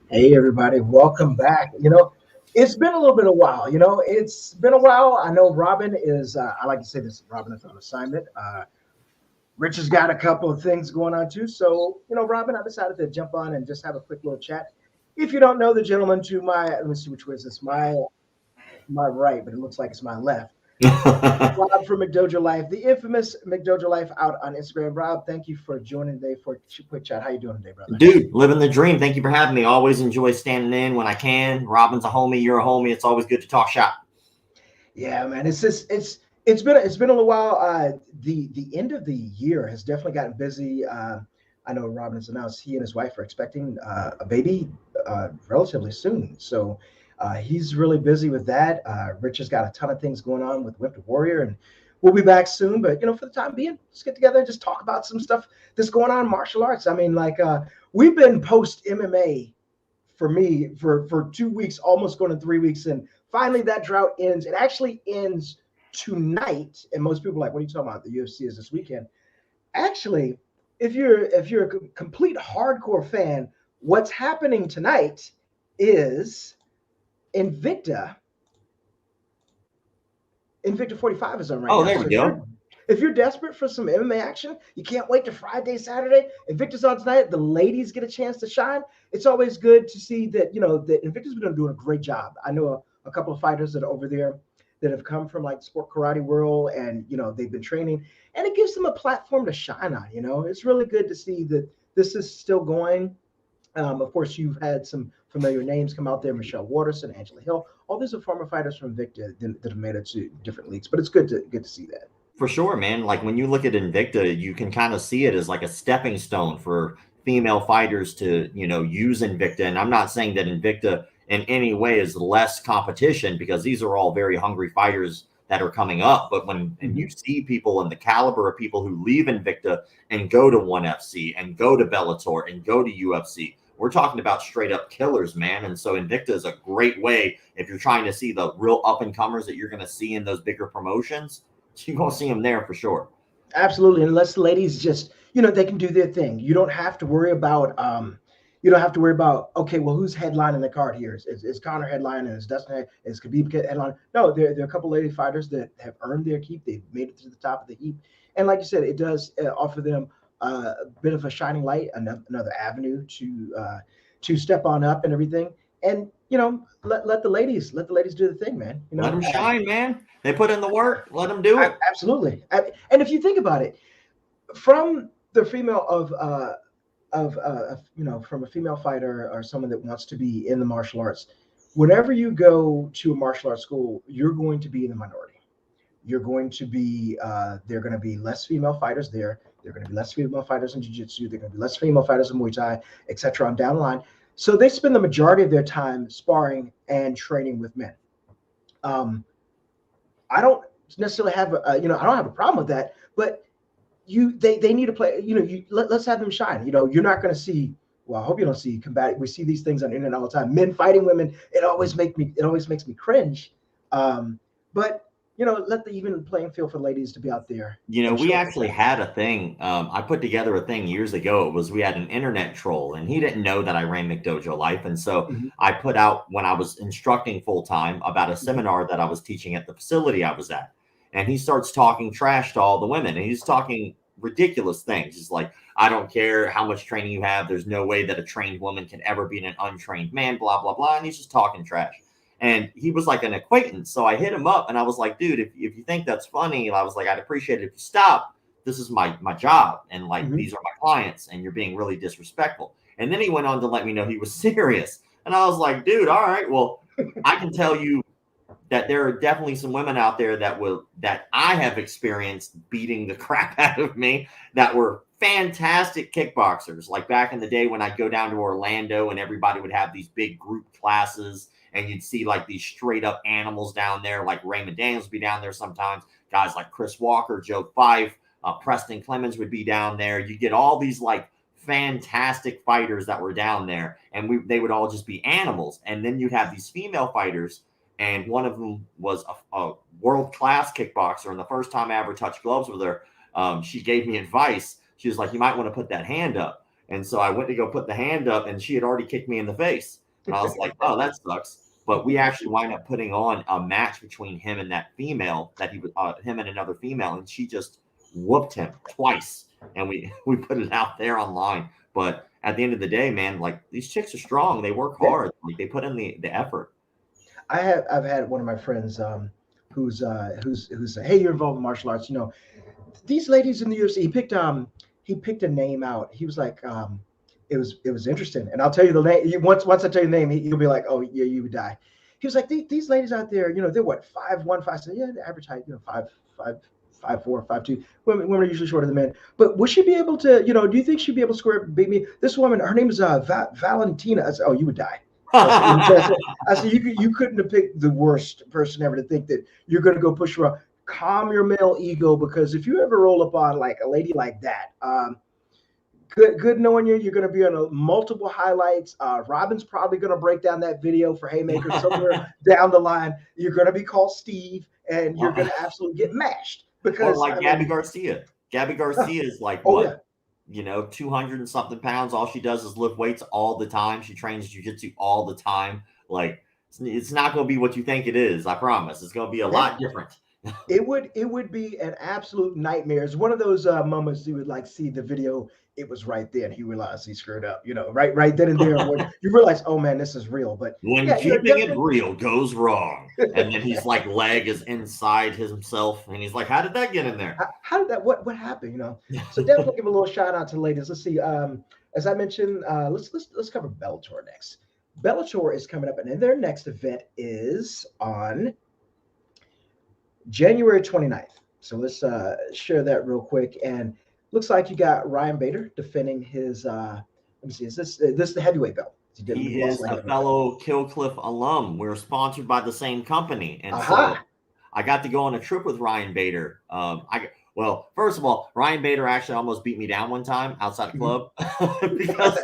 Hey everybody, welcome back. It's been a little bit of while. It's been a while. I know Robin is. I like to say this. Robin is on assignment. Rich has got a couple of things going on too. So Robin, I decided to jump on and just have a quick little chat. If you don't know the gentleman to my, let me see which way is this. My right, but it looks like it's my left. Rob from McDojo Life, the infamous McDojo Life out on Instagram. Rob, thank you for joining today for a quick chat. How you doing today, brother? Dude, living the dream. Thank you for having me. Always enjoy standing in when I can. Robin's a homie. You're a homie. It's always good to talk shop. Yeah, man. It's been a little while. The end of the year has definitely gotten busy. I know Robin has announced he and his wife are expecting a baby relatively soon, so he's really busy with that. Rich has got a ton of things going on with Winter Warrior, and we'll be back soon. But for the time being, let's get together and just talk about some stuff that's going on in martial arts. I mean, like we've been post MMA for me for 2 weeks, almost going to 3 weeks, and finally that drought ends. It actually ends tonight, and most people are like, "What are you talking about? The UFC is this weekend." Actually, if you're a complete hardcore fan, what's happening tonight is Invicta. Invicta 45 is on right Oh, now. there So we if go. you're desperate for some MMA action, you can't wait to Friday, Saturday. Invicta's on tonight. The ladies get a chance to shine. It's always good to see that that Invicta's been doing a great job. I know a couple of fighters that are over there that have come from like sport karate world, and they've been training, and it gives them a platform to shine on. It's really good to see that this is still going. Of course, you've had some familiar names come out there: Michelle Waterson, Angela Hill. All these are former fighters from Invicta that have made it to different leagues. But it's good to see that. For sure, man. Like when you look at Invicta, you can kind of see it as like a stepping stone for female fighters to, use Invicta. And I'm not saying that Invicta in any way is less competition because these are all very hungry fighters that are coming up. But when and you Mhm. see people and the caliber of people who leave Invicta and go to ONE FC and go to Bellator and go to UFC, we're talking about straight up killers, man. And so Invicta is a great way if you're trying to see the real up and comers that you're going to see in those bigger promotions. You're gonna see them there for sure. Absolutely, unless the ladies just they can do their thing. You don't have to worry about okay, well, who's headlining the card here? Is Connor headlining? Is Dustin? Is Khabib headlining? No, there are a couple lady fighters that have earned their keep. They've made it to the top of the heap, and like you said, it does offer them a bit of a shining light, another avenue to step on up and everything. And let the ladies do the thing, man. Let them shine, man. They put in the work. Let them do it. Absolutely. And if you think about it, from the female of from a female fighter or someone that wants to be in the martial arts, whenever you go to a martial arts school, you're going to be in the minority. You're going to be there are going to be less female fighters there. There are going to be less female fighters in jiu-jitsu. There are going to be less female fighters in Muay Thai, etc. on down the line. So they spend the majority of their time sparring and training with men. Um, I don't necessarily have I don't have a problem with that, but they need to play. Let's have them shine. You're not going to see. Well, I hope you don't see combat. We see these things on the internet all the time. Men fighting women. It always makes me cringe. But let the even playing field for ladies to be out there and We show their actually talent. had a thing. I put together a thing years ago. It was we had an internet troll, and he didn't know that I ran McDojo Life, and so Mhm, I put out when I was instructing full time about a mhm, seminar that I was teaching at the facility I was at, and he starts talking trash to all the women, and he's talking ridiculous things. He's like, "I don't care how much training you have. There's no way that a trained woman can ever beat an untrained man." Blah blah blah, and he's just talking trash. And he was like an acquaintance. So I hit him up and I was like, dude, if you think that's funny, I was like, I'd appreciate it if you stop. This is my job. And like, mhm. these are my clients and you're being really disrespectful. And then he went on to let me know he was serious. And I was like, dude, all right, well, I can tell you that there are definitely some women out there that I have experienced beating the crap out of me that were fantastic kickboxers. Like back in the day when I'd go down to Orlando and everybody would have these big group classes and you'd see like these straight up animals down there, like Raymond Daniels would be down there sometimes, guys like Chris Walker, Joe Fife, Preston Clemens would be down there. You get all these like fantastic fighters that were down there and they would all just be animals. And then you'd have these female fighters and one of them was a world class kickboxer. And the first time I ever touched gloves with her, she gave me advice. She was like, "You might want to put that hand up." And so I went to go put the hand up, and she had already kicked me in the face. And I was like, oh, that sucks. But we actually wind up putting on a match between him and that female that he was, him and another female, and she just whooped him twice. And we put it out there online. But at the end of the day, man, like these chicks are strong. They work hard. Like they put in the effort. I've had one of my friends who's hey, you're involved in martial arts. You know, these ladies in the UFC. He picked a name out. He was like, it was interesting. And I'll tell you the name. Once I tell you the name, he'll be like, oh yeah, you would die. He was like, these ladies out there, you know, they're what 5'1", 5'6". Yeah, the average height, you know, 5'4", 5'2". Women are usually shorter than men. But would she be able to, you know, do you think she'd be able to beat me? This woman, her name is Valentina. I said, oh, you would die. I said, you couldn't have picked the worst person ever to think that you're going to go push her up. Calm your male ego, because if you ever roll up on like a lady like that, good knowing you're going to be on multiple highlights. Robin's probably going to break down that video for Haymaker somewhere down the line. You're going to be called Steve, and you're going to absolutely get mashed. Because or like Gabby Garcia. Gabby Garcia is like you know, 200 and something pounds. All she does is lift weights all the time. She trains jiu-jitsu all the time. Like it's not going to be what you think it is. I promise. It's going to be a lot different. It would be an absolute nightmare. It's one of those moments you would like see the video. It was right then he realized he screwed up, you know, right then and there when you realize, oh man, this is real. But when keeping it real goes wrong, and then he's like leg is inside himself, and he's like, how did that get in there? How did that? What happened? You know. So definitely give a little shout out to the ladies. Let's see. As I mentioned, let's cover Bellator next. Bellator is coming up, and their next event is on January 29th. So let's share that real quick. And looks like you got Ryan Bader defending his. Let me see. Is this the heavyweight belt? He is a fellow Killcliff alum. We're sponsored by the same company, and so I got to go on a trip with Ryan Bader. Well, first of all, Ryan Bader actually almost beat me down one time outside the club because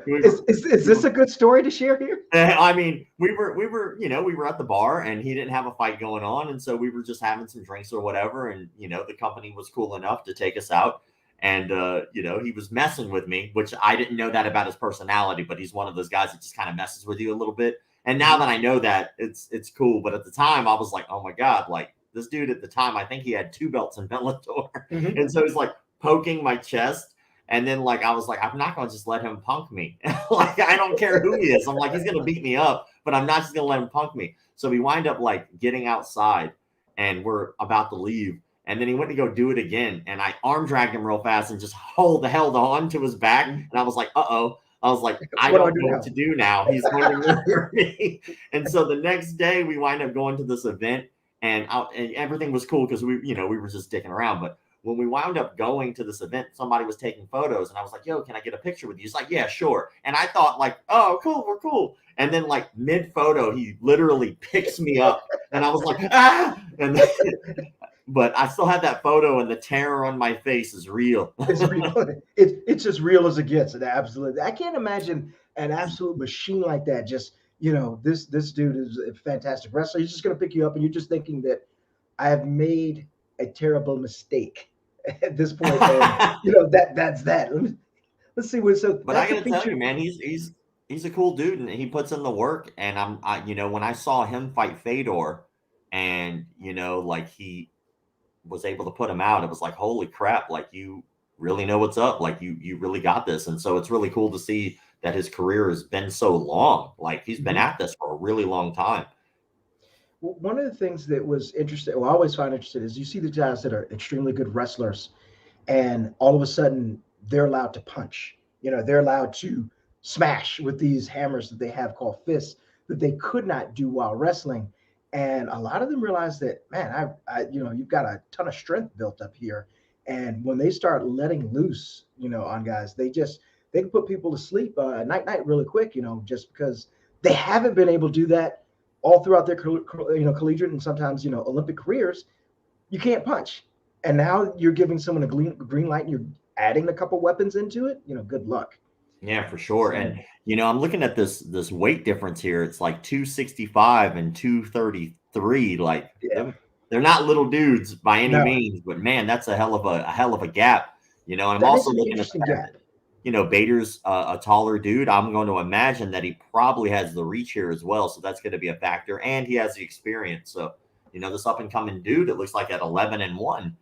is this a good story to share here? I mean, we were at the bar and he didn't have a fight going on, and so we were just having some drinks or whatever, and you know the company was cool enough to take us out, and you know he was messing with me, which I didn't know that about his personality, but he's one of those guys that just kind of messes with you a little bit. And now that I know that, it's cool, but at the time I was like, oh my god, like. This dude at the time, I think he had 2 belts in Bellator. And so he's like poking my chest. And then like, I was like, I'm not going to just let him punk me. Like, I don't care who he is. I'm like, he's going to beat me up, but I'm not just going to let him punk me. So we wind up like getting outside and we're about to leave. And then he went to go do it again. And I arm dragged him real fast and just held on to his back. And I was like, uh-oh. I was like, I don't know what to do now. He's going to murder me. And so the next day we wind up going to this event. And everything was cool because we were just dicking around. But when we wound up going to this event, somebody was taking photos, and I was like, "Yo, can I get a picture with you?" He's like, "Yeah, sure." And I thought, like, "Oh, cool, we're cool." And then, like mid photo, he literally picks me up, and I was like, "Ah!" And then, but I still had that photo, and the terror on my face is real. It's real. It's as real as it gets. And absolutely, I can't imagine an absolute machine like that. Just you know, this dude is a fantastic wrestler. He's just going to pick you up, and you're just thinking that I have made a terrible mistake at this point. And, you know, that's that. Let's see what. So, but I got to tell you, man, he's a cool dude, and he puts in the work. And you know, when I saw him fight Fedor, and you know, like he was able to put him out, it was like, holy crap! Like you really know what's up. Like you really got this. And so it's really cool to see that his career has been so long. Like he's been at this for a really long time. Well, one of the things that was interesting, well, I always find interesting, is you see the guys that are extremely good wrestlers, and all of a sudden they're allowed to punch. You know, they're allowed to smash with these hammers that they have called fists that they could not do while wrestling. And a lot of them realize that, man, you know, you've got a ton of strength built up here. And when they start letting loose, you know, on guys, they can put people to sleep night really quick, you know, just because they haven't been able to do that all throughout their collegiate and sometimes, you know, Olympic careers. You can't punch. And now you're giving someone a green light and you're adding a couple weapons into it. You know, good luck. Yeah, for sure. So, and, you know, I'm looking at this weight difference here. It's like 265 and 233. Like they're not little dudes by any means, but man, that's a hell of a gap. You know, I'm also looking at that. Bader's a taller dude. I'm going to imagine that he probably has the reach here as well. So that's going to be a factor. And he has the experience. So, this up and coming dude, it looks like at 11-1,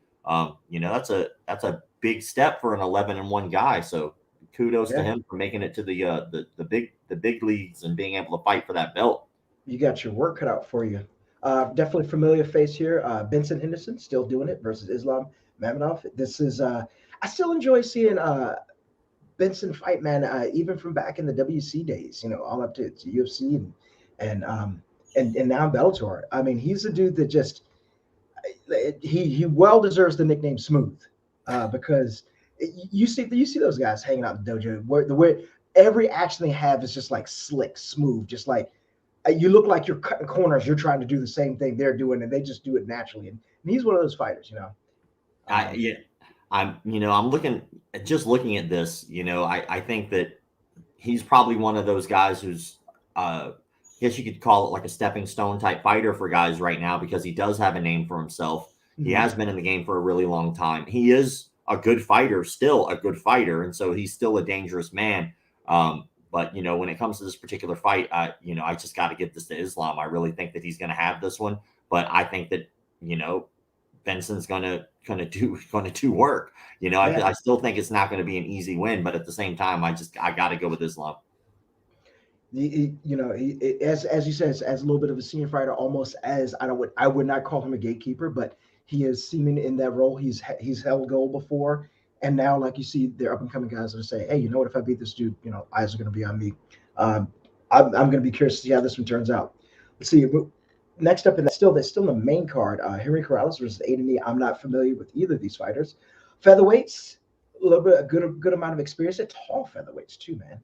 that's a big step for an 11-1 guy. So kudos to him for making it to the big leagues and being able to fight for that belt. You got your work cut out for you. Definitely familiar face here. Vincent Henderson still doing it versus Islam Mamedov. This is I still enjoy seeing Vincent fight, man, even from back in the WC days, all up to UFC and now Bellator. I mean, he's a dude that just he well deserves the nickname Smooth, because you see those guys hanging out in the dojo where the way every action they have is just like slick, smooth, just like you look like you're cutting corners. You're trying to do the same thing they're doing, and they just do it naturally. And he's one of those fighters, I'm looking at this, I think that he's probably one of those guys who's, I guess you could call it like a stepping stone type fighter for guys right now, because he does have a name for himself. He has been in the game for a really long time. He is a good fighter, still a good fighter. And so he's still a dangerous man. But, when it comes to this particular fight, I just got to give this to Islam. I really think that he's going to have this one. But I think that, Benson's gonna do work. I still think it's not going to be an easy win, but at the same time, I got to go with Islam. As you said, as a little bit of a senior fighter, almost as I would not call him a gatekeeper, but he is seeming in that role. He's held gold before, and now, like you see, they're up and coming guys that say, "Hey, you know what? If I beat this dude, eyes are going to be on me." I'm going to be curious to see how this one turns out. Let's see. Next up, that's still in the main card. Henry Corrales versus Aidan. I'm not familiar with either of these fighters. Featherweights, a little bit, a good amount of experience. They're tall featherweights too, man.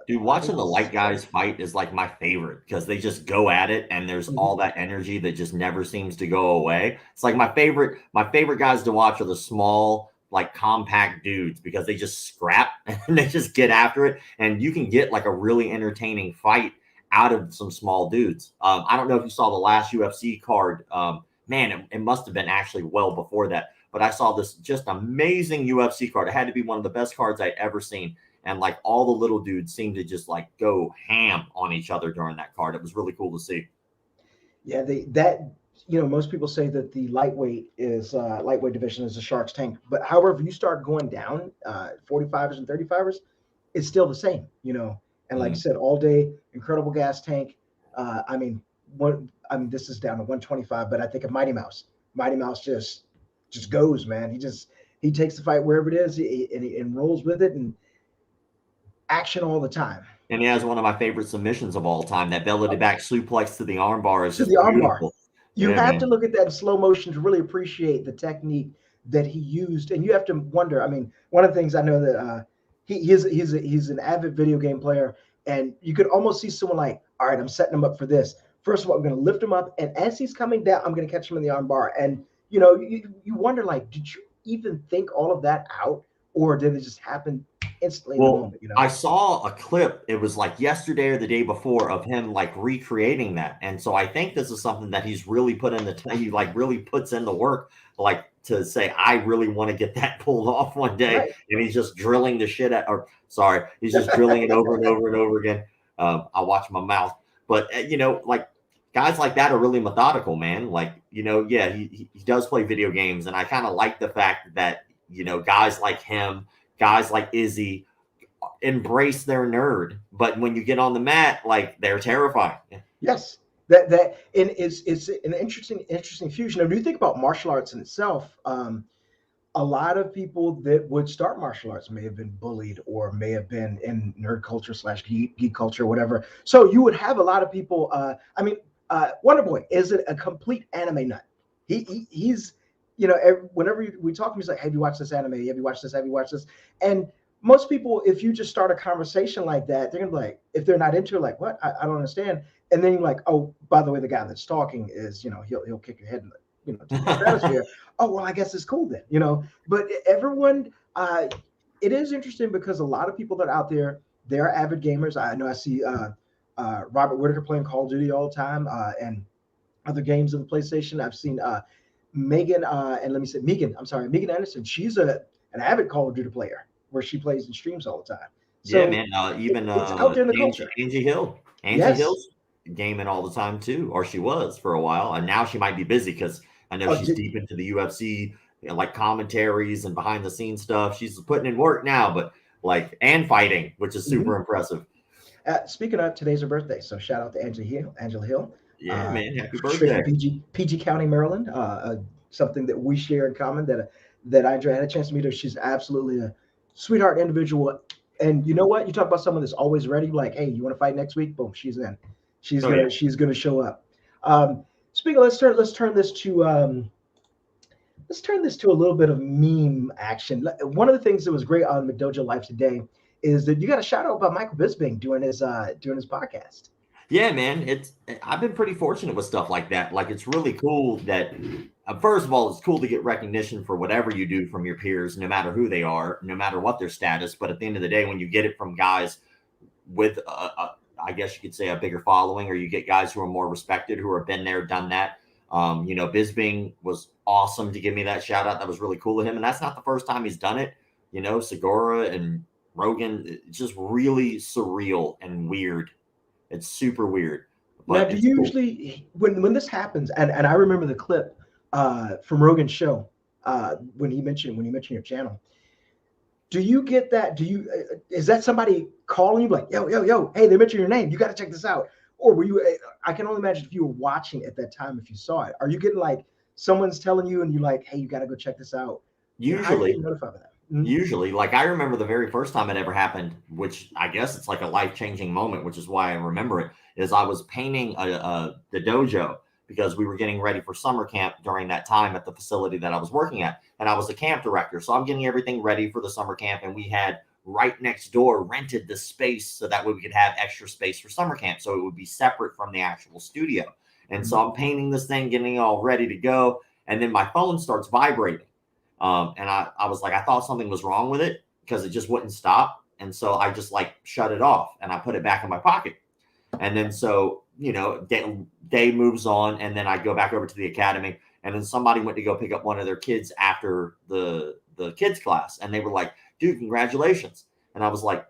Dude, watching the light guys fight is like my favorite, because they just go at it, and there's all that energy that just never seems to go away. It's like my favorite guys to watch are the small, like compact dudes, because they just scrap and they just get after it, and you can get like a really entertaining fight out of some small dudes. I don't know if you saw the last UFC card. Man, it must have been actually well before that, but I saw this just amazing UFC card. It had to be one of the best cards I'd ever seen. And like all the little dudes seemed to just like go ham on each other during that card. It was really cool to see. Yeah, most people say that the lightweight division is a shark's tank. But however, you start going down 45ers and 35ers, it's still the same, And like I said, all day, incredible gas tank. This is down to 125, but I think of Mighty Mouse. Mighty Mouse just goes, man. He takes the fight wherever it is, and rolls with it, and action all the time. And he has one of my favorite submissions of all time. That belly to back suplex to the armbar is just beautiful. You have to look at that in slow motion to really appreciate the technique that he used, and you have to wonder. One of the things I know that he's an avid video game player, and you could almost see someone like, all right, I'm setting him up for this. First of all, I'm going to lift him up, and as he's coming down, I'm going to catch him in the armbar. And you wonder, like, did you even think all of that out, or did it just happen instantly in the moment? I saw a clip. It was like yesterday or the day before of him like recreating that, and so I think this is something that he's really put in he like really puts in the work, like to say, I really want to get that pulled off one day, right. And he's just drilling the shit he's just drilling it over and over and over again. I watch my mouth, but like guys like that are really methodical, man. Like he does play video games, and I kind of like the fact that guys like him, guys like Izzy, embrace their nerd, but when you get on the mat, like they're terrifying. Yes, and it's an interesting fusion. Now, when you think about martial arts in itself, a lot of people that would start martial arts may have been bullied, or may have been in nerd culture / geek culture, whatever. So you would have a lot of people. Wonder Boy is a complete anime nut. He's whenever we talk to him, he's like, have you watched this anime? Have you watched this? Have you watched this? And most people, if you just start a conversation like that, they're gonna be like, if they're not into it, like, what? I don't understand. And then you're like, oh, by the way, the guy that's talking is, he'll kick your head in the stratosphere. Oh, well, I guess it's cool then, But everyone, it is interesting because a lot of people that are out there, they're avid gamers. I know I see Robert Whitaker playing Call of Duty all the time, and other games on the PlayStation. I've seen Megan Anderson. She's an avid Call of Duty player, where she plays and streams all the time. Yeah, So man. Even it's out there in the culture. Angie Hill. Angie Yes. Hill's gaming all the time too, or she was for a while, and now she might be busy because I know she's deep into the UFC, like commentaries and behind the scenes stuff. She's putting in work now, but and fighting, which is super impressive. Speaking of, today's her birthday, so shout out to Angela Hill. Yeah, man, happy birthday. PG County, Maryland. Something that we share in common that I had a chance to meet her. She's absolutely a sweetheart individual. And you know what? You talk about someone that's always ready, like, hey, you want to fight next week? Boom, she's in. She's gonna show up. Speaking of, let's turn this to a little bit of meme action. One of the things that was great on McDojo Live today is that you got a shout out about Michael Bisping doing his podcast. Yeah, man. I've been pretty fortunate with stuff like that. Like, it's really cool that first of all, it's cool to get recognition for whatever you do from your peers, no matter who they are, no matter what their status. But at the end of the day, when you get it from guys with I guess you could say a bigger following, or you get guys who are more respected, who have been there, done that. Bisping was awesome to give me that shout out. That was really cool of him. And that's not the first time he's done it. Segura and Rogan, it's just really surreal and weird. It's super weird. Now, do you usually, when this happens, and I remember the clip from Rogan's show when he mentioned your channel, do you get that? Is that somebody calling you like, yo, hey, they mentioned your name, you got to check this out? Or were you, I can only imagine if you were watching at that time, if you saw it, are you getting like someone's telling you and you're like, hey, you got to go check this out? Usually. How are you notified of that? Usually, like I remember the very first time it ever happened, which I guess it's like a life-changing moment, which is why I remember it, is I was painting the dojo because we were getting ready for summer camp during that time at the facility that I was working at. And I was the camp director. So I'm getting everything ready for the summer camp. And we had right next door rented the space so that way we could have extra space for summer camp. So it would be separate from the actual studio. And so I'm painting this thing, getting it all ready to go. And then my phone starts vibrating. And I was like, I thought something was wrong with it because it just wouldn't stop. And so I just shut it off and I put it back in my pocket. And then so, day moves on, and then I go back over to the academy, and then somebody went to go pick up one of their kids after the kids class. And they were like, dude, congratulations. And I was like,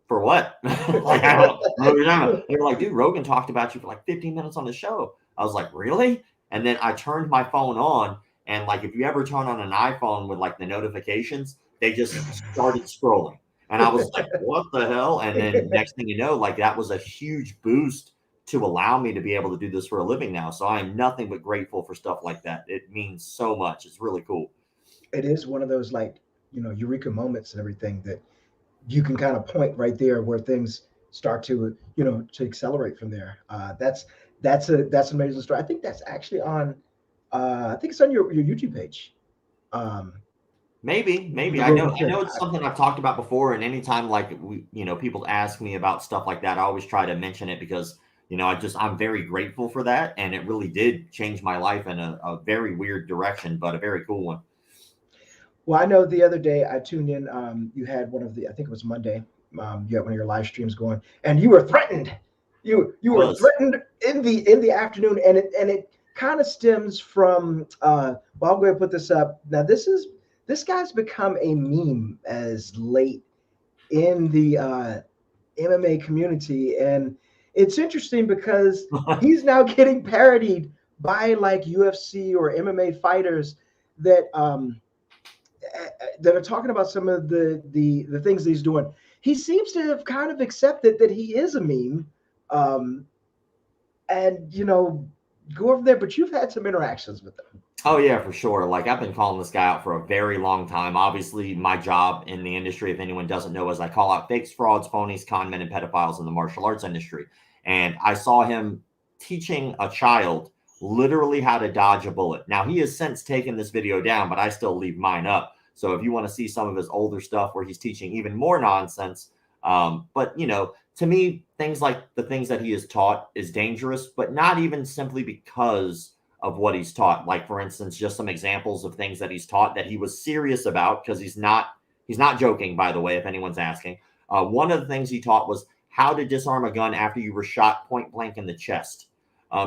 for what? I don't know what you're talking about. They were like, dude, Rogan talked about you for 15 minutes on the show. I was like, really? And then I turned my phone on. And if you ever turn on an iPhone with the notifications, they just started scrolling. And I was like, what the hell? And then next thing you know, that was a huge boost to allow me to be able to do this for a living now. So I'm nothing but grateful for stuff like that. It means so much. It's really cool. It is one of those eureka moments and everything that you can kind of point right there where things start to, to accelerate from there. That's an amazing story. I think that's actually on, I think it's on your YouTube page. Maybe. I know it's something I've talked about before. And anytime people ask me about stuff like that, I always try to mention it because, I'm very grateful for that. And it really did change my life in a very weird direction, but a very cool one. Well, I know the other day I tuned in, you had I think it was Monday. You had one of your live streams going and you were threatened. You were threatened in the afternoon. And it kind of stems from, I'm going to put this up. Now, this guy's become a meme as late in the MMA community. And it's interesting because he's now getting parodied by UFC or MMA fighters that are talking about some of the things that he's doing. He seems to have kind of accepted that he is a meme. And, go over there, but you've had some interactions with them. Oh, yeah, for sure. I've been calling this guy out for a very long time. Obviously, my job in the industry, if anyone doesn't know, is I call out fakes, frauds, phonies, con men, and pedophiles in the martial arts industry. And I saw him teaching a child literally how to dodge a bullet. Now, he has since taken this video down, but I still leave mine up. So if you want to see some of his older stuff where he's teaching even more nonsense, but, to me, the things that he has taught is dangerous, but not even simply because of what he's taught. For instance, just some examples of things that he's taught that he was serious about, because he's not joking, by the way, if anyone's asking. One of the things he taught was how to disarm a gun after you were shot point blank in the chest.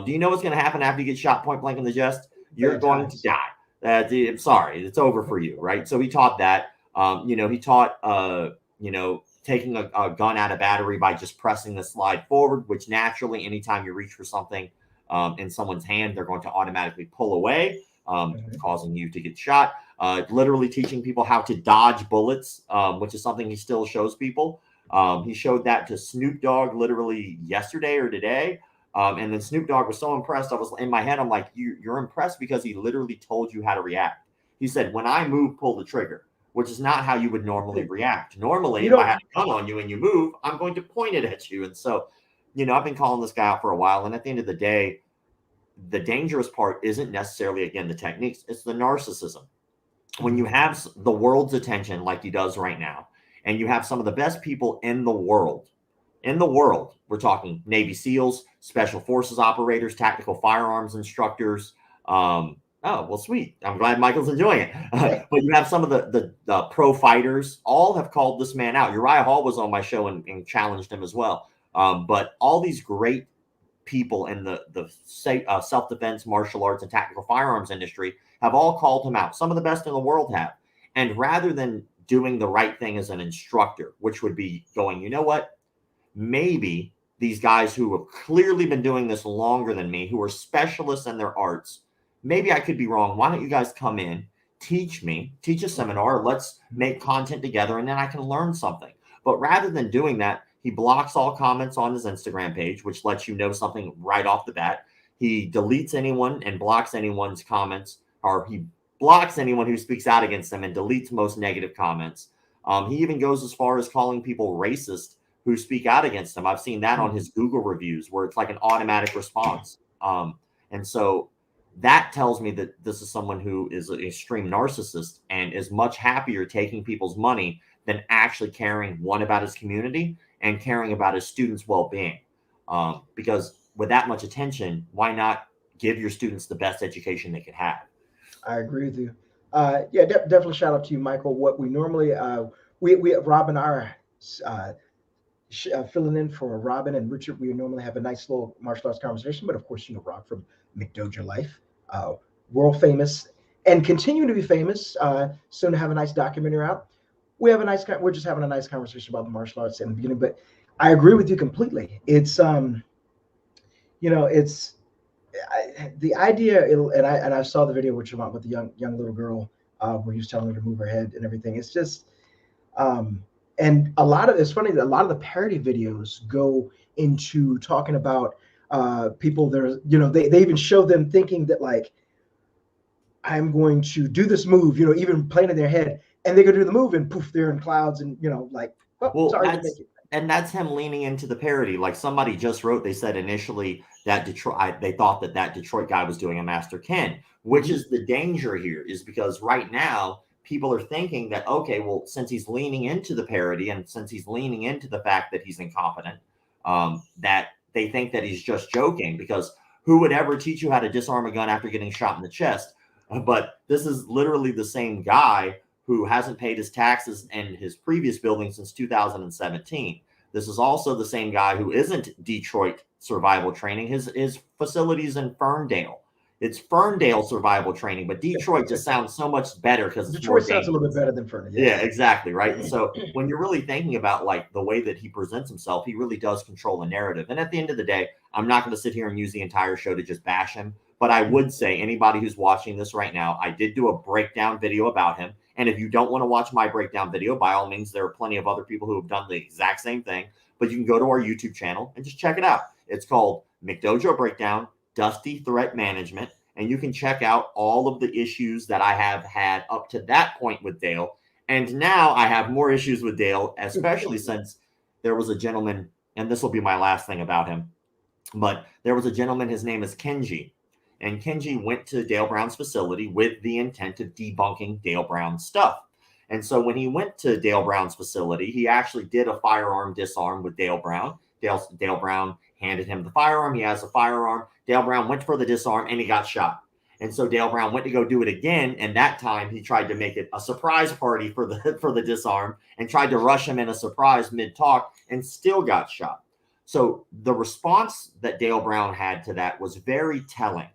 Do you know what's going to happen after you get shot point blank in the chest? You're going to die. I'm sorry, it's over for you, right? So he taught that. He taught, taking a gun out of battery by just pressing the slide forward, which naturally, anytime you reach for something in someone's hand, they're going to automatically pull away, causing you to get shot. Literally teaching people how to dodge bullets, which is something he still shows people. He showed that to Snoop Dogg literally yesterday or today. And then Snoop Dogg was so impressed. I was in my head, I'm like, you're impressed because he literally told you how to react. He said, when I move, pull the trigger, which is not how you would normally react. Normally, if I have a gun on you and you move, I'm going to point it at you. And so, I've been calling this guy out for a while. And at the end of the day, the dangerous part isn't necessarily, again, the techniques. It's the narcissism. When you have the world's attention like he does right now, and you have some of the best people in the world, we're talking Navy SEALs, Special Forces operators, tactical firearms instructors. Oh, well, sweet. I'm glad Michael's enjoying it. But you have some of the pro fighters, all have called this man out. Uriah Hall was on my show and challenged him as well. But all these great people in the self-defense, martial arts, and tactical firearms industry have all called him out. Some of the best in the world have. And rather than doing the right thing as an instructor, which would be going, you know what? Maybe these guys who have clearly been doing this longer than me, who are specialists in their arts, maybe I could be wrong. Why don't you guys come in, teach a seminar, let's make content together, and then I can learn something. But rather than doing that, he blocks all comments on his Instagram page, which lets you know something right off the bat. He deletes anyone and blocks anyone's comments, or he blocks anyone who speaks out against them and deletes most negative comments. He even goes as far as calling people racist who speak out against him. I've seen that on his Google reviews where it's like an automatic response. And so that tells me that this is someone who is an extreme narcissist and is much happier taking people's money than actually caring, one, about his community and caring about his students' well-being. Because with that much attention, why not give your students the best education they could have? I agree with you. Definitely shout out to you, Michael. What we normally, we Rob and I are filling in for Robin and Richard. We normally have a nice little martial arts conversation, but of course, Rob from McDojo Life, world famous and continue to be famous. Soon to have a nice documentary out. We're just having a nice conversation about the martial arts in the beginning, but I agree with you completely. It's, the idea, and I saw the video with the young little girl where he was telling her to move her head and everything. It's just, and it's funny that a lot of the parody videos go into talking about people there. They even show them thinking that like, I'm going to do this move, even playing in their head, and they go do the move and poof, they're in clouds and sorry. And that's him leaning into the parody. Like somebody just wrote, they said initially that they thought that Detroit guy was doing a Master Ken, which is the danger here, is because right now people are thinking that, okay, well, since he's leaning into the parody and since he's leaning into the fact that he's incompetent, that they think that he's just joking, because who would ever teach you how to disarm a gun after getting shot in the chest? But this is literally the same guy who hasn't paid his taxes in his previous building since 2017. This is also the same guy who isn't Detroit survival training. His facilities in Ferndale. It's Ferndale survival training, but Detroit just sounds so much better because Detroit sounds a little bit better than Ferndale. Yeah, exactly, right? And so when you're really thinking about like the way that he presents himself, he really does control the narrative. And at the end of the day, I'm not going to sit here and use the entire show to just bash him, but I would say anybody who's watching this right now, I did do a breakdown video about him. And if you don't want to watch my breakdown video, by all means, there are plenty of other people who have done the exact same thing. But you can go to our YouTube channel and just check it out. It's called McDojo Breakdown, Dusty Threat Management. And you can check out all of the issues that I have had up to that point with Dale. And now I have more issues with Dale, especially since there was a gentleman, and this will be my last thing about him, but there was a gentleman, his name is Kenji. And Kenji went to Dale Brown's facility with the intent of debunking Dale Brown's stuff. And so when he went to Dale Brown's facility, he actually did a firearm disarm with Dale Brown. Dale Brown handed him the firearm. He has a firearm. Dale Brown went for the disarm and he got shot. And so Dale Brown went to go do it again. And that time he tried to make it a surprise party for the disarm and tried to rush him in a surprise mid-talk and still got shot. So the response that Dale Brown had to that was very telling.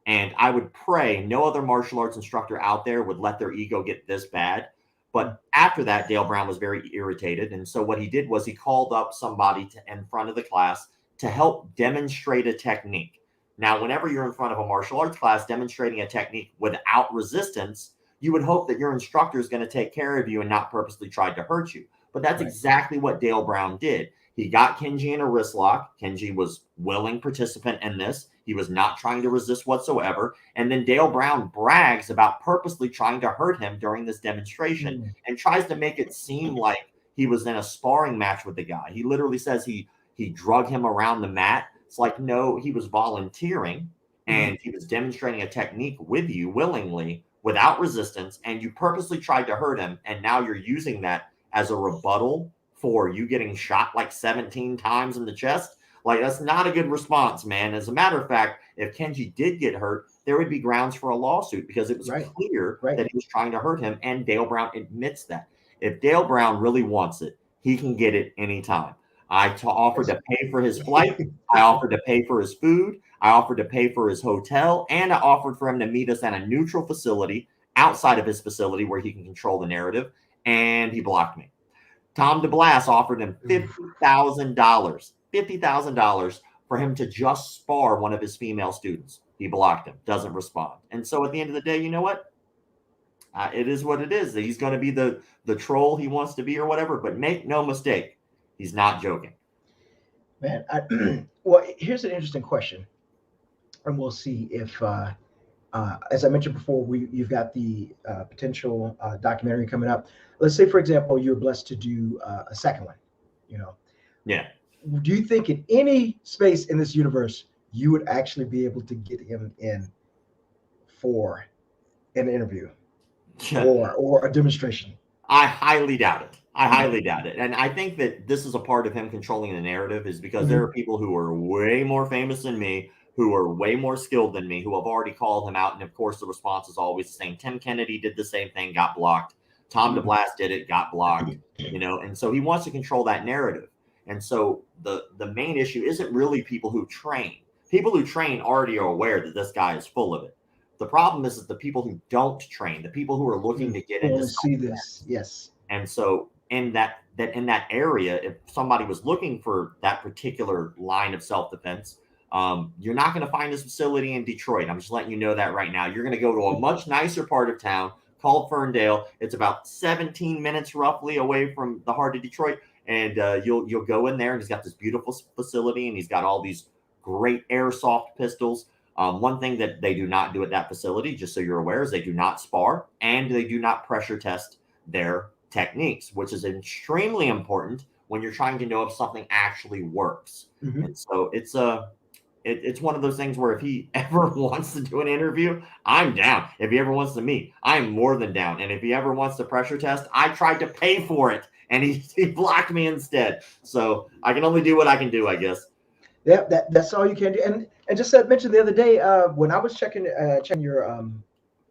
And I would pray no other martial arts instructor out there would let their ego get this bad. But after that, Dale Brown was very irritated. And so what he did was he called up somebody in front of the class to help demonstrate a technique. Now, whenever you're in front of a martial arts class demonstrating a technique without resistance, you would hope that your instructor is going to take care of you and not purposely try to hurt you. But that's exactly what Dale Brown did. He got Kenji in a wrist lock. Kenji was willing participant in this. He was not trying to resist whatsoever. And then Dale Brown brags about purposely trying to hurt him during this demonstration and tries to make it seem like he was in a sparring match with the guy. He literally says he drug him around the mat. It's like, no, he was volunteering and he was demonstrating a technique with you willingly without resistance, and you purposely tried to hurt him. And now you're using that as a rebuttal for you getting shot like 17 times in the chest. Like, that's not a good response, man. As a matter of fact, if Kenji did get hurt, there would be grounds for a lawsuit because it was clear that he was trying to hurt him, and Dale Brown admits that. If Dale Brown really wants it, he can get it anytime. I offered to pay for his flight. I offered to pay for his food. I offered to pay for his hotel, and I offered for him to meet us at a neutral facility outside of his facility where he can control the narrative, and he blocked me. Tom DeBlas offered him $50,000 for him to just spar one of his female students. He blocked him, doesn't respond. And so at the end of the day, you know what? It is what it is. He's going to be the troll he wants to be or whatever, but make no mistake, he's not joking. Man, well, here's an interesting question. And we'll see if, as I mentioned before, you've got the potential documentary coming up. Let's say, for example, you're blessed to do a second one, Yeah. Do you think in any space in this universe, you would actually be able to get him in for an interview or a demonstration? I highly doubt it. And I think that this is a part of him controlling the narrative is because there are people who are way more famous than me, who are way more skilled than me, who have already called him out. And of course, the response is always the same. Tim Kennedy did the same thing, got blocked. Tom DeBlas did it, got blocked, and so he wants to control that narrative. And so the main issue isn't really people who train. People who train already are aware that this guy is full of it. The problem is that the people who don't train, the people who are looking to get into see this. Yes. And so in that area, if somebody was looking for that particular line of self-defense, you're not going to find this facility in Detroit. I'm just letting you know that right now. You're going to go to a much nicer part of town called Ferndale. It's about 17 minutes roughly away from the heart of Detroit. And you'll go in there, and he's got this beautiful facility, and he's got all these great airsoft pistols. One thing that they do not do at that facility, just so you're aware, is they do not spar, and they do not pressure test their techniques, which is extremely important when you're trying to know if something actually works. And so it's one of those things where if he ever wants to do an interview, I'm down. If he ever wants to meet, I'm more than down. And if he ever wants to pressure test, I tried to pay for it, and he blocked me instead. So I can only do what I can do, I guess. Yeah, that's all you can do. And just mentioned the other day when I was checking your it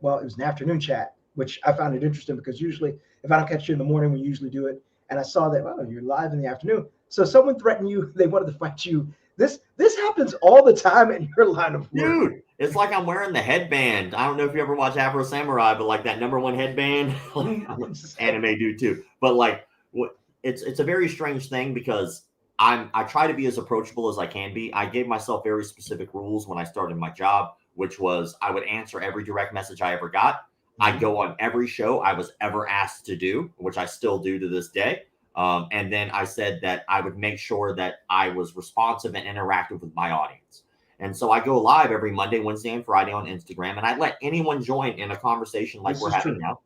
was an afternoon chat, which I found it interesting because usually if I don't catch you in the morning, we usually do it. And I saw that you're live in the afternoon. So someone threatened you; they wanted to fight you. This happens all the time in your line of work. Dude, it's like I'm wearing the headband. I don't know if you ever watch Afro Samurai, but like that #1 headband, anime dude too. But like, it's a very strange thing because I try to be as approachable as I can be. I gave myself very specific rules when I started my job, which was I would answer every direct message I ever got. I go on every show I was ever asked to do, which I still do to this day. And then I said that I would make sure that I was responsive and interactive with my audience. And so I go live every Monday, Wednesday, and Friday on Instagram, and I let anyone join in a conversation like we're having now.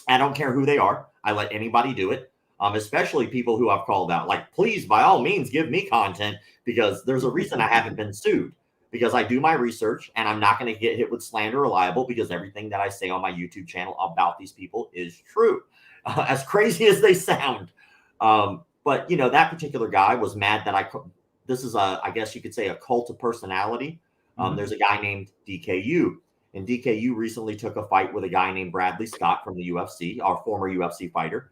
I don't care who they are. I let anybody do it, especially people who I've called out. Like, please, by all means, give me content because there's a reason I haven't been sued. Because I do my research and I'm not going to get hit with slander or libel because everything that I say on my YouTube channel about these people is true, as crazy as they sound. But, that particular guy was mad that this is I guess you could say a cult of personality. There's a guy named DKU, and DKU recently took a fight with a guy named Bradley Scott from the UFC, our former UFC fighter.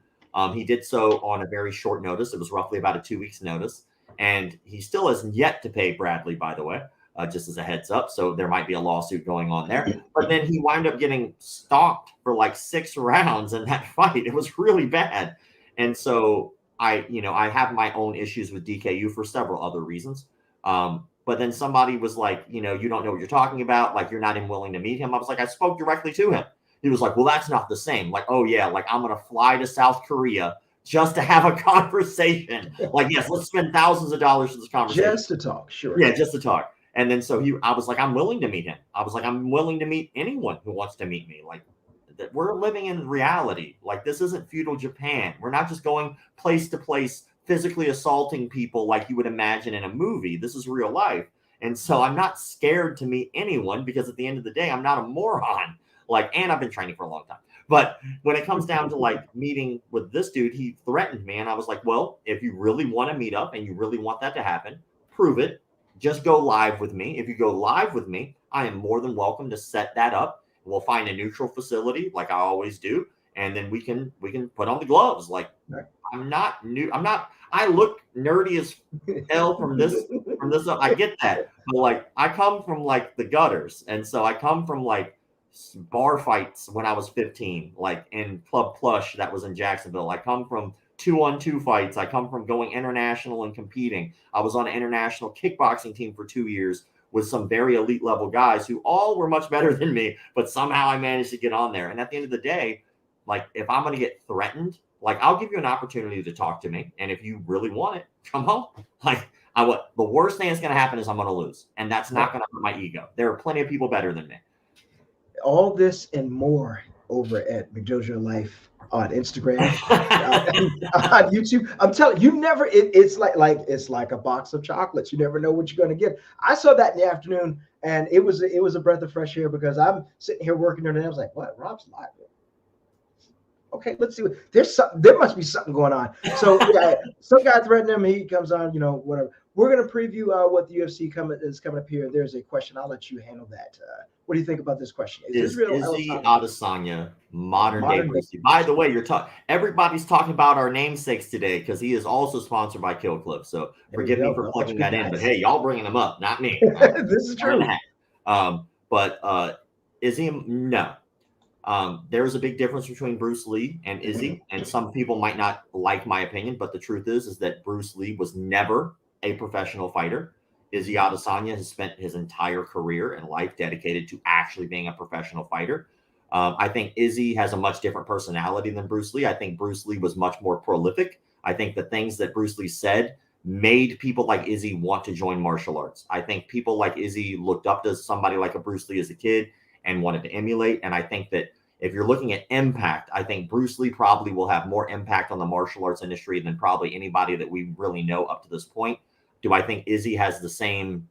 He did so on a very short notice. It was roughly about a 2 weeks notice. And he still has yet to pay Bradley, by the way. just as a heads up. So there might be a lawsuit going on there. But then he wound up getting stalked for like 6 rounds in that fight. It was really bad. And so I have my own issues with DKU for several other reasons. But then somebody was like, you don't know what you're talking about. Like, you're not even willing to meet him. I was like, I spoke directly to him. He was like, well, that's not the same. Like, oh yeah, like I'm going to fly to South Korea just to have a conversation. Like, yes, let's spend thousands of dollars for this conversation. Just to talk, sure. Yeah, just to talk. And then I was like, I'm willing to meet him. I was like, I'm willing to meet anyone who wants to meet me. Like, that we're living in reality. Like, this isn't feudal Japan. We're not just going place to place, physically assaulting people like you would imagine in a movie. This is real life. And so I'm not scared to meet anyone, because at the end of the day, I'm not a moron. Like, and I've been training for a long time. But when it comes down to like meeting with this dude, he threatened me. And I was like, well, if you really want to meet up and you really want that to happen, prove it. Just go live with me. If you go live with me, I am more than welcome to set that up. We'll find a neutral facility like I always do. And then we can put on the gloves. Like, right. I look nerdy as hell from this. I get that. But like, I come from like the gutters. And so I come from like bar fights when I was 15, like in Club Plush that was in Jacksonville. I come from 2-on-2 fights. I come from going international and competing. I was on an international kickboxing team for 2 years with some very elite level guys who all were much better than me, but somehow I managed to get on there. And at the end of the day, like, if I'm going to get threatened, like, I'll give you an opportunity to talk to me. And if you really want it, come home. Like, the worst thing that's going to happen is I'm going to lose. And that's not going to hurt my ego. There are plenty of people better than me. All this and more over at McDojo Life on Instagram, on YouTube. I'm telling you, it's like a box of chocolates. You never know what you're going to get. I saw that in the afternoon, and it was a breath of fresh air, because I'm sitting here working on it. And I was like, what? Rob's live. Okay, let's see. There must be something going on. So yeah, some guy threatened him. He comes on, whatever. We're going to preview what the UFC is coming up here. There's a question. I'll let you handle that. What do you think about this question? Is Izzy Adesanya modern day Bruce Lee? By the way, everybody's talking about our namesakes today, because he is also sponsored by Kill Clip. So forgive me for plugging that in. But hey, y'all bringing him up, not me. This is true. But Izzy, no. There's a big difference between Bruce Lee and Izzy, and some people might not like my opinion, but the truth is that Bruce Lee was never a professional fighter. Izzy Adesanya has spent his entire career and life dedicated to actually being a professional fighter. I think Izzy has a much different personality than Bruce Lee. I think Bruce Lee was much more prolific. I think the things that Bruce Lee said made people like Izzy want to join martial arts. I think people like Izzy looked up to somebody like a Bruce Lee as a kid and wanted to emulate. And I think that if you're looking at impact, I think Bruce Lee probably will have more impact on the martial arts industry than probably anybody that we really know up to this point. Do I think Izzy has the same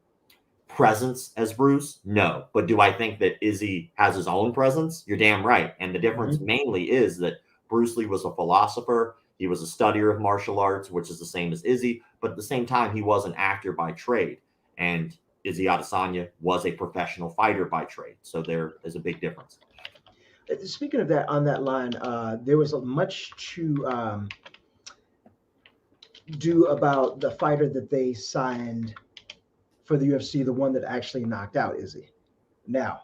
presence as Bruce? No. But do I think that Izzy has his own presence? You're damn right. And the difference mainly is that Bruce Lee was a philosopher. He was a studier of martial arts, which is the same as Izzy. But at the same time, he was an actor by trade. And Izzy Adesanya was a professional fighter by trade. So there is a big difference. Speaking of that, on that line, there was much to do about the fighter that they signed for the UFC, the one that actually knocked out Izzy. Now,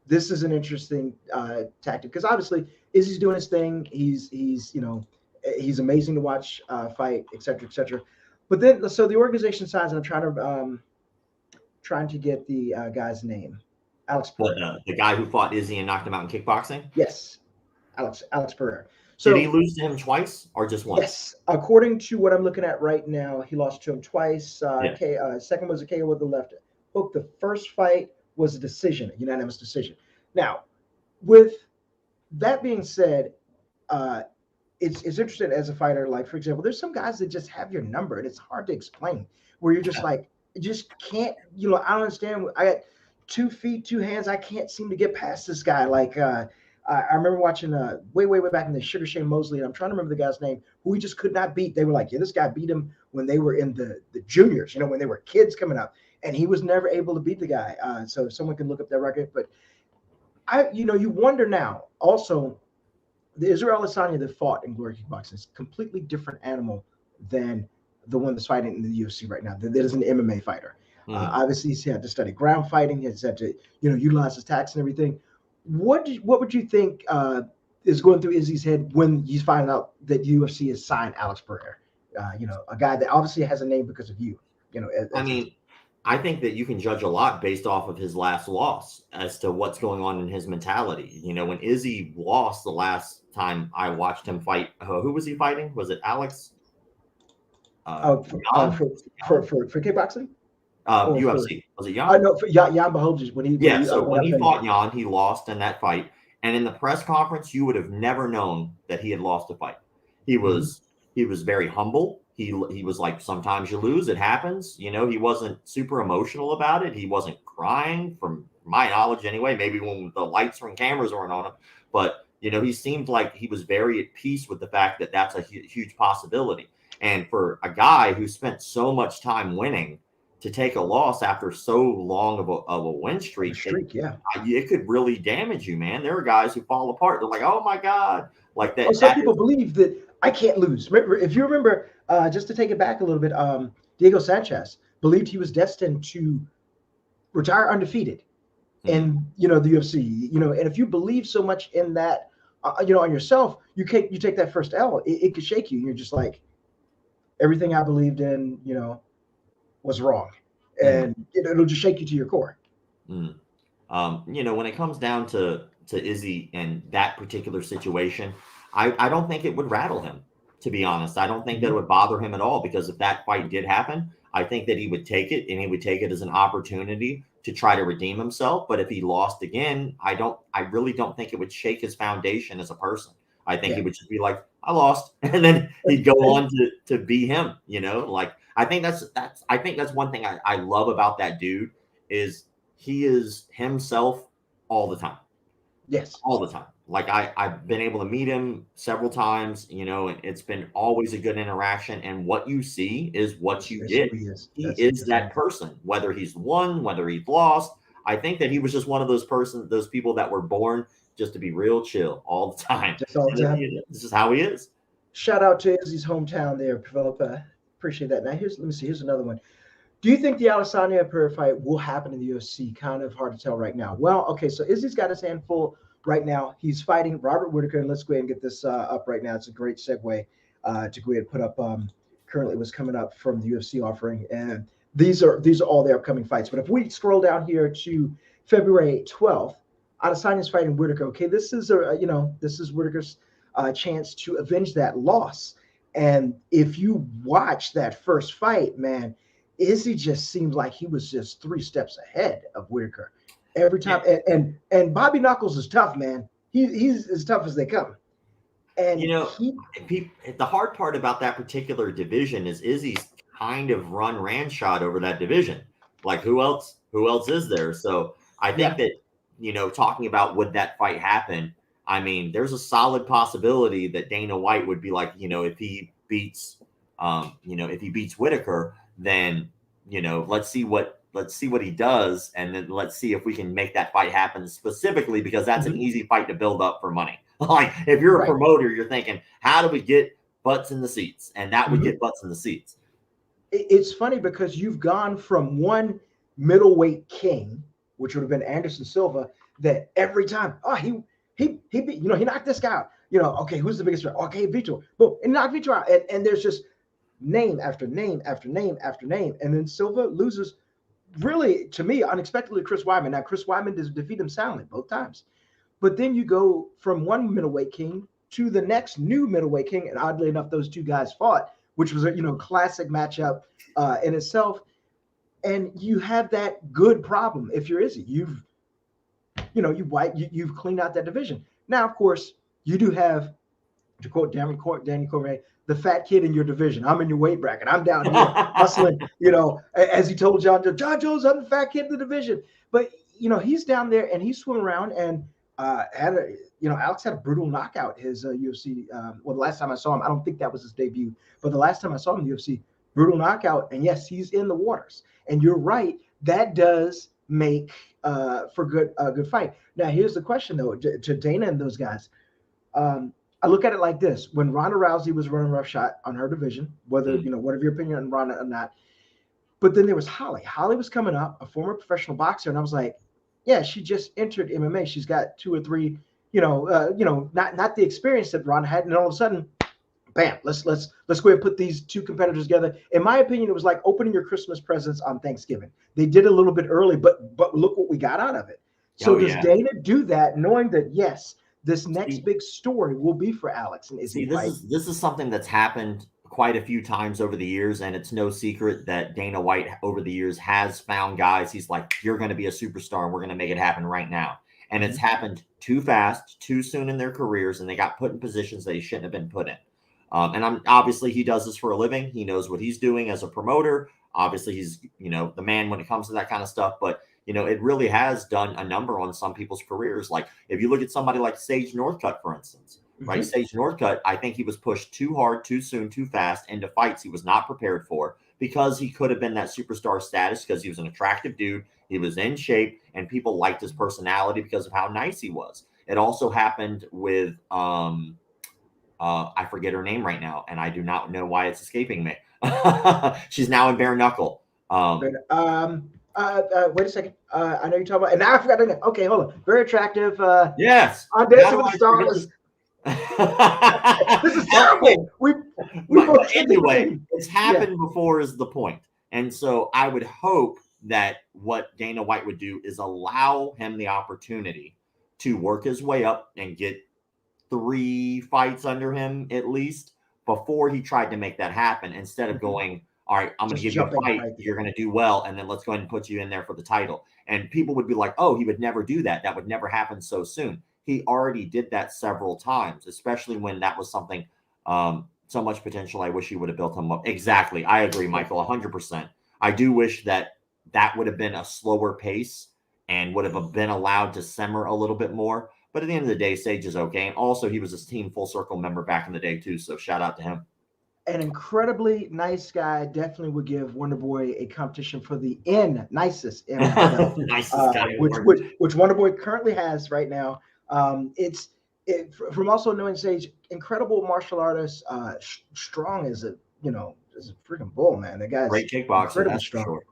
this is an interesting tactic, because obviously Izzy's doing his thing. He's amazing to watch fight, et cetera. But then, so the organization signs, and I'm trying to get the guy's name. Alex Pereira. The guy who fought Izzy and knocked him out in kickboxing? Yes, Alex Pereira. So, did he lose to him twice or just once? Yes, according to what I'm looking at right now, he lost to him twice. Second was a KO with the left hook. The first fight was a unanimous decision. Now, with that being said, it's interesting as a fighter. Like, for example, there's some guys that just have your number, and it's hard to explain. Where you're just like, you just can't. I don't understand. I got 2 feet, 2 hands. I can't seem to get past this guy. Like, I remember watching way back in the Sugar Shane Mosley, and I'm trying to remember the guy's name, who he just could not beat. They were like, yeah, this guy beat him when they were in the juniors, when they were kids coming up, and he was never able to beat the guy. So if someone can look up that record, but you wonder now. Also, the Israel Adesanya that fought in Glory Kickboxing is a completely different animal than the one that's fighting in the UFC right now. That is an MMA fighter. Obviously, he's had to study ground fighting. He's had to, utilize his tactics and everything. What would you think is going through Izzy's head when he's finding out that UFC has signed Alex Pereira? A guy that obviously has a name because of you. I mean, I think that you can judge a lot based off of his last loss as to what's going on in his mentality. When Izzy lost the last time I watched him fight, who was he fighting? Was it Alex? For kickboxing? UFC. Was it Jan? No, for Jan Blachowicz when he so when he fought Jan, he lost in that fight. And in the press conference, you would have never known that he had lost a fight. He was very humble. He was like, sometimes you lose, it happens. He wasn't super emotional about it. He wasn't crying, from my knowledge anyway. Maybe when the lights and cameras weren't on him, but he seemed like he was very at peace with the fact that that's a huge possibility. And for a guy who spent so much time winning, to take a loss after so long of a win streak, it could really damage you, man. There are guys who fall apart. They're like, oh my God, like that. Some people believe that I can't lose. If you remember, just to take it back a little bit, Diego Sanchez believed he was destined to retire undefeated in the UFC. And if you believe so much in that, on yourself, you take that first L, it could shake you. You're just like, everything I believed in, was wrong, and it'll just shake you to your core. When it comes down to Izzy and that particular situation, I don't think it would rattle him, to be honest. I don't think that it would bother him at all, because if that fight did happen, I think that he would take it, and he would take it as an opportunity to try to redeem himself. But if he lost again, I really don't think it would shake his foundation as a person. I think he would just be like, I lost, and then he'd go on to be him. I think that's one thing I love about that dude, is he is himself all the time. Yes, all the time. Like I've been able to meet him several times, and it's been always a good interaction. And what you see is what you get. He is that person, whether he's won, whether he's lost. I think that he was just one of those people that were born just to be real chill all the time. This is how he is. Shout out to Izzy's hometown there, Philip. Appreciate that. Now let me see. Here's another one. Do you think the Adesanya Pereira fight will happen in the UFC? Kind of hard to tell right now. Well, okay, so Izzy's got his hand full right now. He's fighting Robert Whitaker, and let's go ahead and get this up right now. It's a great segue to go ahead and put up. Currently, what's coming up from the UFC offering, and these are all their upcoming fights. But if we scroll down here to February 12th, Adesanya's fighting Whitaker. Okay, this is Whitaker's chance to avenge that loss. And if you watch that first fight, man, Izzy just seems like he was just 3 steps ahead of Whitaker every time. Yeah. And Bobby Knuckles is tough, man. He's as tough as they come. And the hard part about that particular division is Izzy's kind of ran shot over that division. Like who else is there? So I think that, talking about would that fight happen, I mean, there's a solid possibility that Dana White would be like, if he beats Whitaker, then, let's see what he does. And then let's see if we can make that fight happen, specifically because that's an easy fight to build up for money. Like if you're a promoter, you're thinking, how do we get butts in the seats? And that would get butts in the seats. It's funny because you've gone from one middleweight king, which would have been Anderson Silva, that every time, he beat, he knocked this guy out. Okay, who's the biggest threat? Okay, Vitor. Boom, and knocked Vitor out. And there's just name after name after name after name. And then Silva loses, really, to me, unexpectedly, Chris Weidman. Now, Chris Weidman defeated him soundly both times. But then you go from one middleweight king to the next new middleweight king. And oddly enough, those two guys fought, which was a classic matchup in itself. And you have that good problem if you're Izzy. You've cleaned out that division. Now, of course, you do have, to quote Danny Cormier, the fat kid in your division. I'm in your weight bracket. I'm down here hustling, as he told John Jones, I'm the fat kid in the division. But, he's down there and he's swimming around and Alex had a brutal knockout his UFC. The last time I saw him, I don't think that was his debut, but the last time I saw him in the UFC, brutal knockout. And yes, he's in the waters. And you're right. That does make for a good fight. Now, here's the question, though, to Dana and those guys. I look at it like this. When Ronda Rousey was running roughshod on her division, whether, whatever your opinion on Ronda or not, But then there was Holly. Holly was coming up, a former professional boxer, and I was like, yeah, she just entered MMA. She's got 2 or 3, not the experience that Ron had, and all of a sudden, bam, let's go ahead and put these 2 competitors together. In my opinion, it was like opening your Christmas presents on Thanksgiving. They did it a little bit early, but look what we got out of it. So does Dana do that, knowing that yes, this next big story will be for Alex and Izzy? This is something that's happened quite a few times over the years, and it's no secret that Dana White over the years has found guys. He's like, you're going to be a superstar, and we're going to make it happen right now. And it's happened too fast, too soon in their careers, and they got put in positions that he shouldn't have been put in. Obviously he does this for a living. He knows what he's doing as a promoter. Obviously he's, the man when it comes to that kind of stuff. But, it really has done a number on some people's careers. Like if you look at somebody like Sage Northcutt, for instance, right? Sage Northcutt, I think he was pushed too hard, too soon, too fast into fights he was not prepared for, because he could have been that superstar status because he was an attractive dude. He was in shape and people liked his personality because of how nice he was. It also happened with, I forget her name right now, and I do not know why it's escaping me. She's now in bare knuckle. Wait a second. I know you're talking about, and now I forgot her name. Okay, hold on. Very attractive. Yes. On Dancing with the Stars. This is terrible. Anyway, it's happened before is the point. And so I would hope that what Dana White would do is allow him the opportunity to work his way up and get 3 fights under him at least before he tried to make that happen, instead of going, all right, I'm going to give you a fight. You're going to do well. And then let's go ahead and put you in there for the title. And people would be like, oh, he would never do that. That would never happen so soon. He already did that several times, especially when that was something, so much potential. I wish he would have built him up. Exactly. I agree, Michael, 100%. I do wish that would have been a slower pace and would have been allowed to simmer a little bit more. But at the end of the day, Sage is okay. And also, he was a Team Full Circle member back in the day, too. So shout out to him. An incredibly nice guy. Definitely would give Wonder Boy a competition for the nicest guy, which Wonder Boy currently has right now. From also knowing Sage, incredible martial artist, strong as a freaking bull, man. The guy's great kickboxer, that's strong. for sure.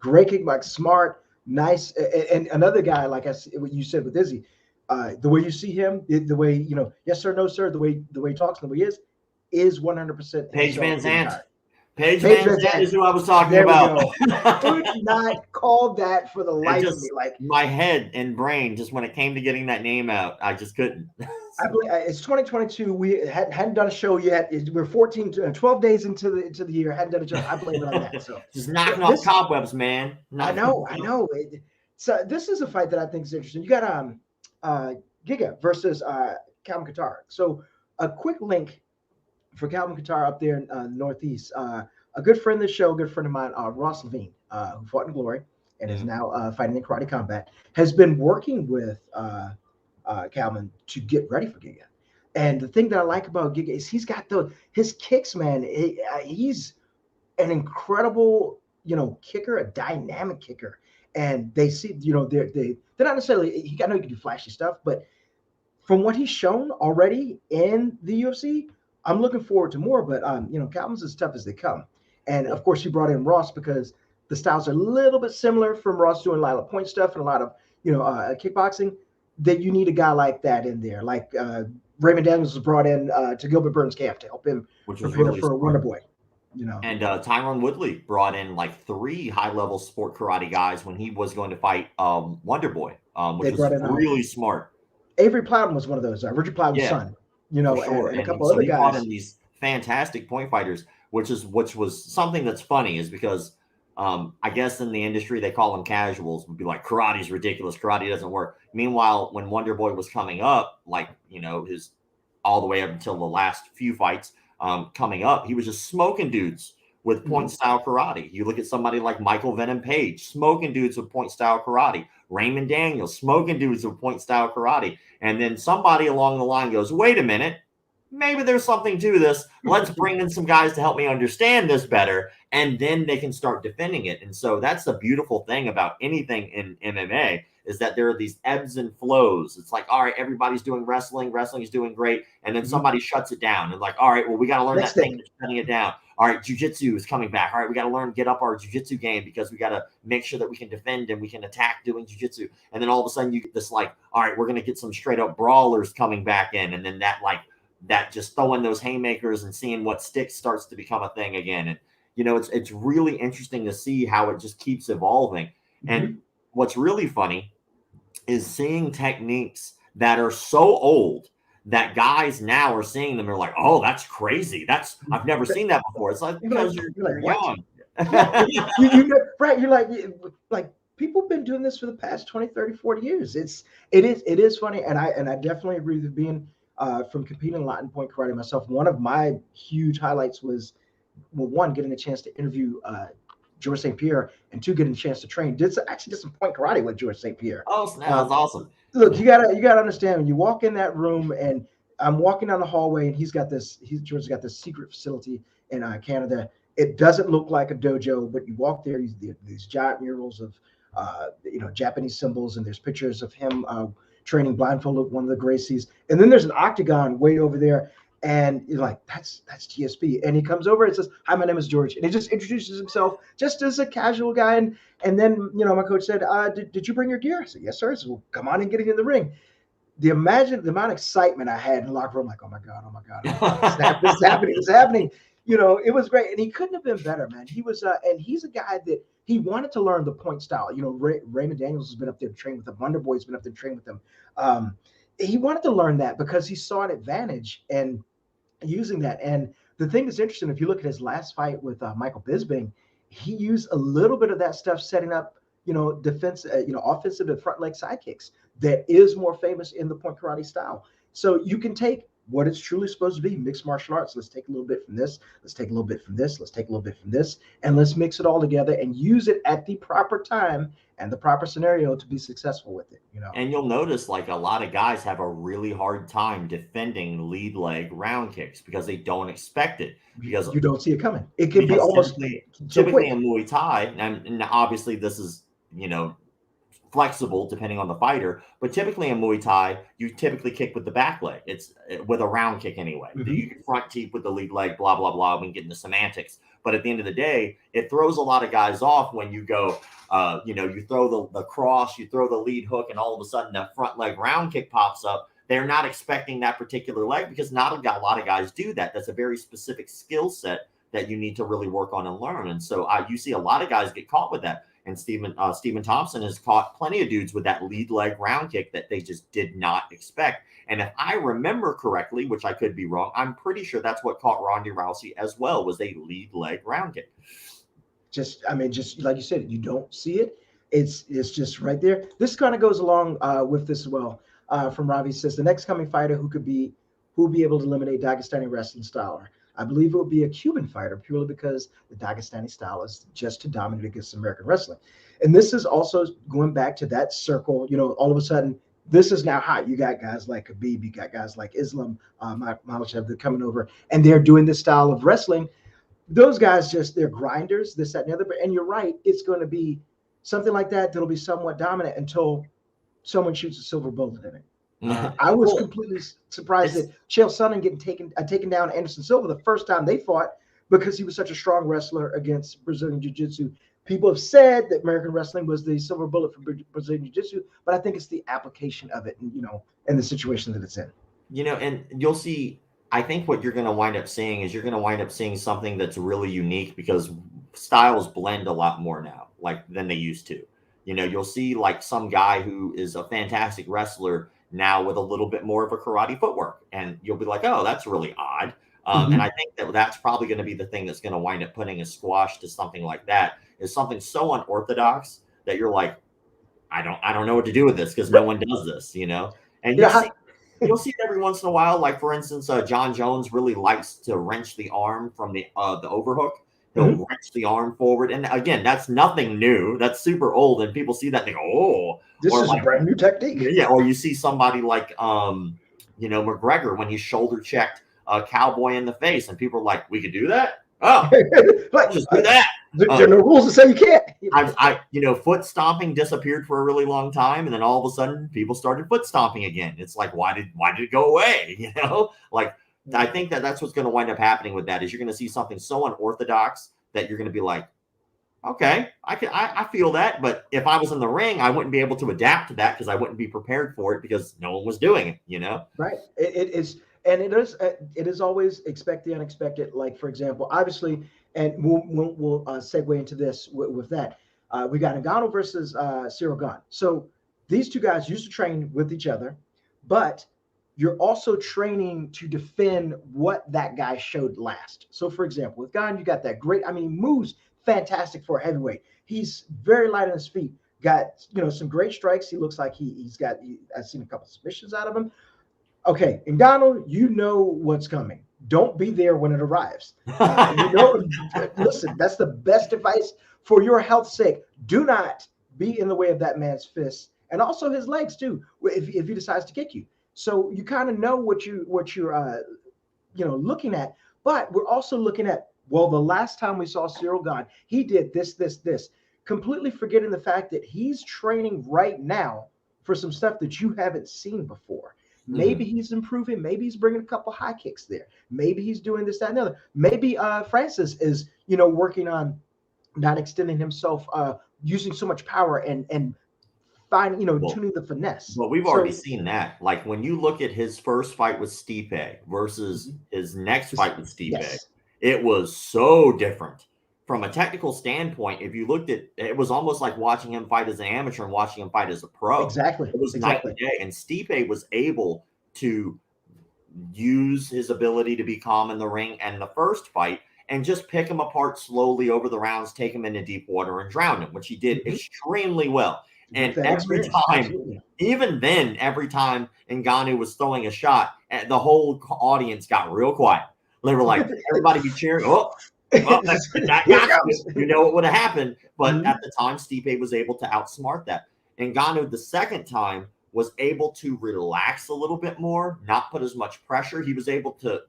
Great kickboxer, smart, nice, and another guy, like what you said with Izzy, the way you see him, the way yes sir, no sir, the way he talks, and the way he is 100%. Paige Van Zandt. Paige Van Zandt is who I was talking about. Could not call that for the life of me. Like my head and brain, just when it came to getting that name out, I just couldn't. I believe it's 2022. We hadn't done a show yet. We're 12 days into the year. Hadn't done a show. I blame it on that. So just knocking off cobwebs, man. I know. So this is a fight that I think is interesting. You got Giga versus Calvin Kattar. So a quick link for Calvin Kattar up there in the Northeast. A good friend of the show, good friend of mine, Ross Levine, who fought in Glory and is now fighting in Karate Combat, has been working with Calvin to get ready for Giga. And the thing that I like about Giga is he's got his kicks, man. He's an incredible, kicker, a dynamic kicker. And they see, they're not necessarily. I know he can do flashy stuff, but from what he's shown already in the UFC, I'm looking forward to more. But Calvin's as tough as they come. And of course, you brought in Ross because the styles are a little bit similar from Ross doing a lot of point stuff and a lot of kickboxing. That you need a guy like that in there, like Raymond Daniels was brought in to Gilbert Burns' camp to help him prepare for Wonder Boy. And Tyron Woodley brought in like 3 high-level sport karate guys when he was going to fight Wonder Boy, which was really smart. Avery Plowden was one of those. Richard Plowden's son, sure. and a couple other guys. Brought in these fantastic point fighters, which was something that's funny, is because I guess in the industry they call them casuals, would be like, karate's ridiculous, karate doesn't work. Meanwhile, when Wonder Boy was coming up, like his all the way up until the last few fights coming up, he was just smoking dudes with point style karate. You look at somebody like Michael Venom Page, smoking dudes with point style karate. Raymond Daniels, smoking dudes with point style karate. And then somebody along the line goes, wait a minute, maybe there's something to this. Let's bring in some guys to help me understand this better. And then they can start defending it. And so that's the beautiful thing about anything in MMA, is that there are these ebbs and flows. It's like, all right, everybody's doing wrestling. Wrestling is doing great. And then somebody shuts it down. And like, all right, well, we got to learn that thing that's shutting it down. all right, jiu-jitsu is coming back. All right, we got to learn, get up our jiu-jitsu game because we got to make sure that we can defend and we can attack doing jiu-jitsu. And then all of a sudden you get this like, all right, we're going to get some straight up brawlers coming back in. And then that just throwing those haymakers and seeing what sticks starts to become a thing again. And, it's really interesting to see how it just keeps evolving. Mm-hmm. And what's really funny is seeing techniques that are so old that guys now are seeing them. They're like, oh, that's crazy. I've never seen that before. It's like, because you're young. Right. You're like people have been doing this for the past 20, 30, 40 years. It is funny. And I definitely agree with being from competing a lot in point karate myself. One of my huge highlights was, well, one, getting a chance to interview George St. Pierre, and two, getting a chance to train. Actually did some point karate with George St. Pierre. Oh, that was awesome. Look, you gotta understand, when you walk in that room, and I'm walking down the hallway, and George's got this secret facility in Canada. It doesn't look like a dojo, but you walk there, these giant murals of Japanese symbols, and there's pictures of him training blindfolded with one of the Gracies, and then there's an octagon way over there. And you're like, that's GSP. And he comes over and says, hi, my name is George. And he just introduces himself just as a casual guy. And then, my coach said, did you bring your gear? I said, yes, sir. He said, well, come on and get in the ring. The amount of excitement I had in the locker room, like, oh my God. It's happening. It was great. And he couldn't have been better, man. He was, and he's a guy that he wanted to learn the point style. Raymond Daniels has been up there to train with him. Wonder Boy's been up there to train with him. He wanted to learn that because he saw an advantage and using that. And the thing that's interesting, if you look at his last fight with Michael Bisping, he used a little bit of that stuff setting up, defense, offensive and front leg side kicks that is more famous in the point karate style. So you can take what it's truly supposed to be, mixed martial arts. Let's take a little bit from this. Let's take a little bit from this. Let's take a little bit from this. And let's mix it all together and use it at the proper time and the proper scenario to be successful with it. And you'll notice like a lot of guys have a really hard time defending lead leg round kicks because they don't expect it. Because you don't see it coming. It can be almost typically in Muay Thai, and obviously this is, flexible depending on the fighter, but typically in Muay Thai, you typically kick with the back leg. It's with a round kick anyway. Mm-hmm. You can front teep with the lead leg, blah, blah, blah. We can get into semantics. But at the end of the day, it throws a lot of guys off when you go, you throw the cross, you throw the lead hook, and all of a sudden that front leg round kick pops up. They're not expecting that particular leg because not a lot of guys do that. That's a very specific skill set that you need to really work on and learn. And so you see a lot of guys get caught with that. And Stephen Thompson has caught plenty of dudes with that lead leg round kick that they just did not expect. And if I remember correctly, which I could be wrong, I'm pretty sure that's what caught Ronda Rousey as well, was a lead leg round kick. Just like you said, you don't see it. It's just right there. This kind of goes along with this as well. From Ravi says, the next coming fighter who will be able to eliminate Dagestani wrestling style. I believe it would be a Cuban fighter purely because the Dagestani style is just too dominant against American wrestling. And this is also going back to that circle, all of a sudden, this is now hot. You got guys like Khabib, you got guys like Islam, Makhachev, they're coming over, and they're doing this style of wrestling. Those guys they're grinders, this, that, and the other. And you're right, it's going to be something like that that'll be somewhat dominant until someone shoots a silver bullet in it. I was completely surprised that Chael Sonnen getting taken down Anderson Silva the first time they fought because he was such a strong wrestler against Brazilian Jiu-Jitsu. People have said that American wrestling was the silver bullet for Brazilian Jiu-Jitsu, but I think it's the application of it, and the situation that it's in. And you'll see, I think what you're going to wind up seeing is you're going to wind up seeing something that's really unique because styles blend a lot more now, than they used to. You'll see like some guy who is a fantastic wrestler now with a little bit more of a karate footwork. And you'll be like, oh, that's really odd. And I think that's probably going to be the thing that's going to wind up putting a squash to something like that, is something so unorthodox that you're like, I don't know what to do with this because no one does this, And you'll see it every once in a while. Like, for instance, John Jones really likes to wrench the arm from the overhook. He'll wrench the arm forward. And again, that's nothing new. That's super old. And people see that and they go, oh. This is a brand new technique. Yeah. Or you see somebody like, McGregor when he shoulder checked a Cowboy in the face. And people are like, we could do that? Oh, just do that. There are no rules to say you can't. Foot stomping disappeared for a really long time. And then all of a sudden people started foot stomping again. It's like, why did it go away? I think that's what's going to wind up happening with that is you're going to see something so unorthodox that you're going to be like, okay, I feel that, but if I was in the ring, I wouldn't be able to adapt to that because I wouldn't be prepared for it because no one was doing it, you know? Right. It is always expect the unexpected. Like, for example, obviously, and we'll segue into this with that. We got Ngannou versus Cyril Gane. So these two guys used to train with each other, but you're also training to defend what that guy showed last. So, for example, with Gane, you got that great. I mean, moves fantastic for a heavyweight. He's very light on his feet. Got some great strikes. He looks like I've seen a couple submissions out of him. Okay, Ngannou, you know what's coming. Don't be there when it arrives. Listen, that's the best advice for your health's sake. Do not be in the way of that man's fists and also his legs too. If he decides to kick you, so you kind of know what you're looking at. But we're also looking at, well, the last time we saw Cyril Gane, he did this, completely forgetting the fact that he's training right now for some stuff that you haven't seen before. Maybe he's improving. Maybe he's bringing a couple high kicks there. Maybe he's doing this, that, and the other. Maybe Francis is, working on not extending himself, using so much power and finding, tuning the finesse. Well, we've already seen that. Like when you look at his first fight with Stipe versus his next fight with Stipe, it was so different. From a technical standpoint, if you looked at it, was almost like watching him fight as an amateur and watching him fight as a pro. Exactly. It was night and day. And Stipe was able to use his ability to be calm in the ring and the first fight and just pick him apart slowly over the rounds, take him into deep water and drown him, which he did extremely well. And every time, even then, every time Ngannou was throwing a shot, the whole audience got real quiet. They were like, everybody be cheering. Oh, well, you know what would have happened. But at the time, Stipe was able to outsmart that. And Ngannou, the second time, was able to relax a little bit more, not put as much pressure. He was able to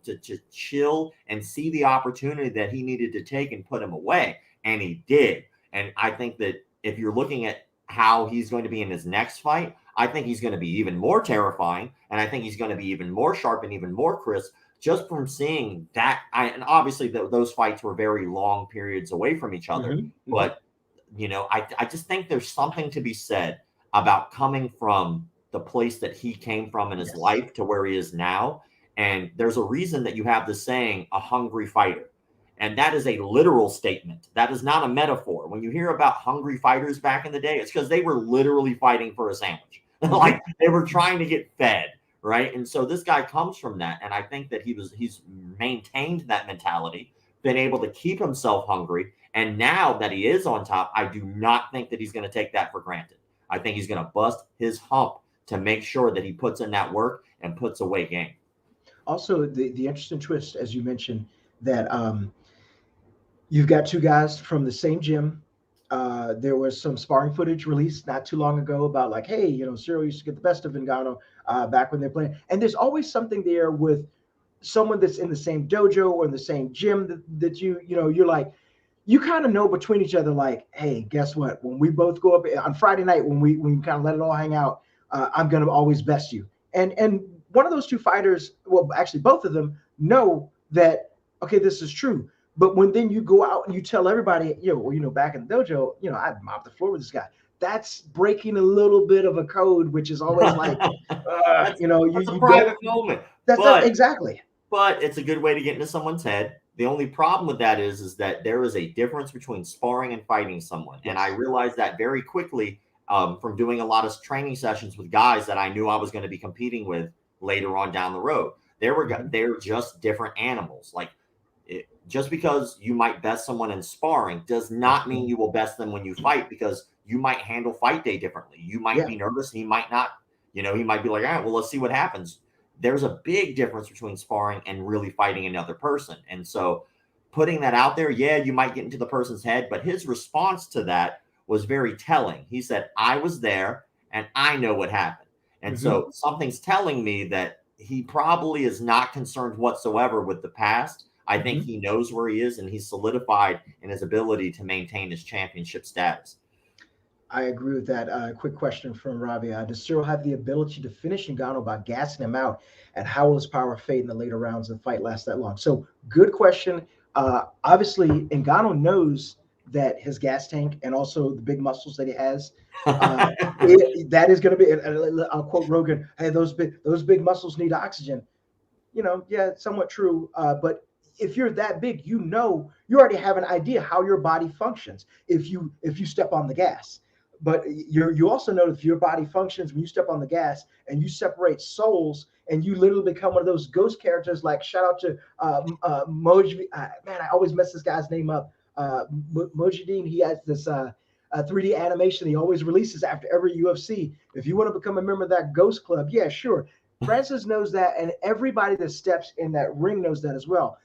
chill and see the opportunity that he needed to take and put him away. And he did. And I think that if you're looking at how he's going to be in his next fight, I think he's going to be even more terrifying. And I think he's going to be even more sharp and even more crisp. Just from seeing that, and obviously those fights were very long periods away from each other. But, I just think there's something to be said about coming from the place that he came from in his life to where he is now. And there's a reason that you have this saying, a hungry fighter. And that is a literal statement. That is not a metaphor. When you hear about hungry fighters back in the day, it's because they were literally fighting for a sandwich. Like they were trying to get fed. Right. And so this guy comes from that. And I think that he's maintained that mentality, been able to keep himself hungry. And now that he is on top, I do not think that he's going to take that for granted. I think he's going to bust his hump to make sure that he puts in that work and puts away game. Also, the interesting twist, as you mentioned, that you've got two guys from the same gym. There was some sparring footage released not too long ago about like, hey, Cyril used to get the best of Ngannou back when they're playing. And there's always something there with someone that's in the same dojo or in the same gym that you're like, you kind of know between each other, like, hey, guess what? When we both go up on Friday night, when we kind of let it all hang out, I'm going to always best you. And one of those two fighters, well, actually both of them know that, okay, this is true. But when then you go out and you tell everybody, back in the dojo, I mopped the floor with this guy. That's breaking a little bit of a code, which is always like, that's a private moment. Exactly. But it's a good way to get into someone's head. The only problem with that is that there is a difference between sparring and fighting someone. And I realized that very quickly from doing a lot of training sessions with guys that I knew I was going to be competing with later on down the road. They're just different animals. Like, just because you might best someone in sparring does not mean you will best them when you fight, because you might handle fight day differently. You might be nervous. He might not, he might be like, all right, well, let's see what happens. There's a big difference between sparring and really fighting another person. And so putting that out there, you might get into the person's head, but his response to that was very telling. He said, I was there and I know what happened. And so something's telling me that he probably is not concerned whatsoever with the past. I think he knows where he is, and he's solidified in his ability to maintain his championship status. I agree with that. Quick question from Robbie. Does Cyril have the ability to finish Ngannou by gassing him out? And how will his power fade in the later rounds if the fight lasts that long? So, good question. Obviously, Ngannou knows that his gas tank and also the big muscles that he has, uh, that is going to be. I'll quote Rogan. Hey, those big muscles need oxygen. Yeah, somewhat true. But if you're that big, you already have an idea how your body functions if you step on the gas. But you also know if your body functions when you step on the gas and you separate souls and you literally become one of those ghost characters. Like shout out to Moji. Man, I always mess this guy's name up. Mojideen. He has this 3D animation he always releases after every UFC. If you want to become a member of that ghost club, yeah, sure. Francis knows that, and everybody that steps in that ring knows that as well.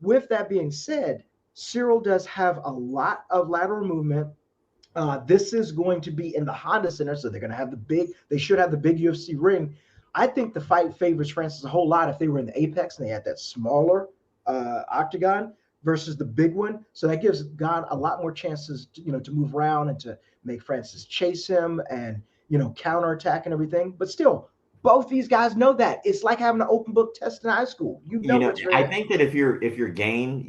With that being said, Cyril does have a lot of lateral movement. This is going to be in the Honda Center, so they're going to have they should have the big UFC ring. I think the fight favors Francis a whole lot if they were in the Apex and they had that smaller octagon versus the big one. So that gives God a lot more chances to move around and to make Francis chase him and, counterattack and everything. But still, both these guys know that. It's like having an open book test in high school. It's I think that if you're game,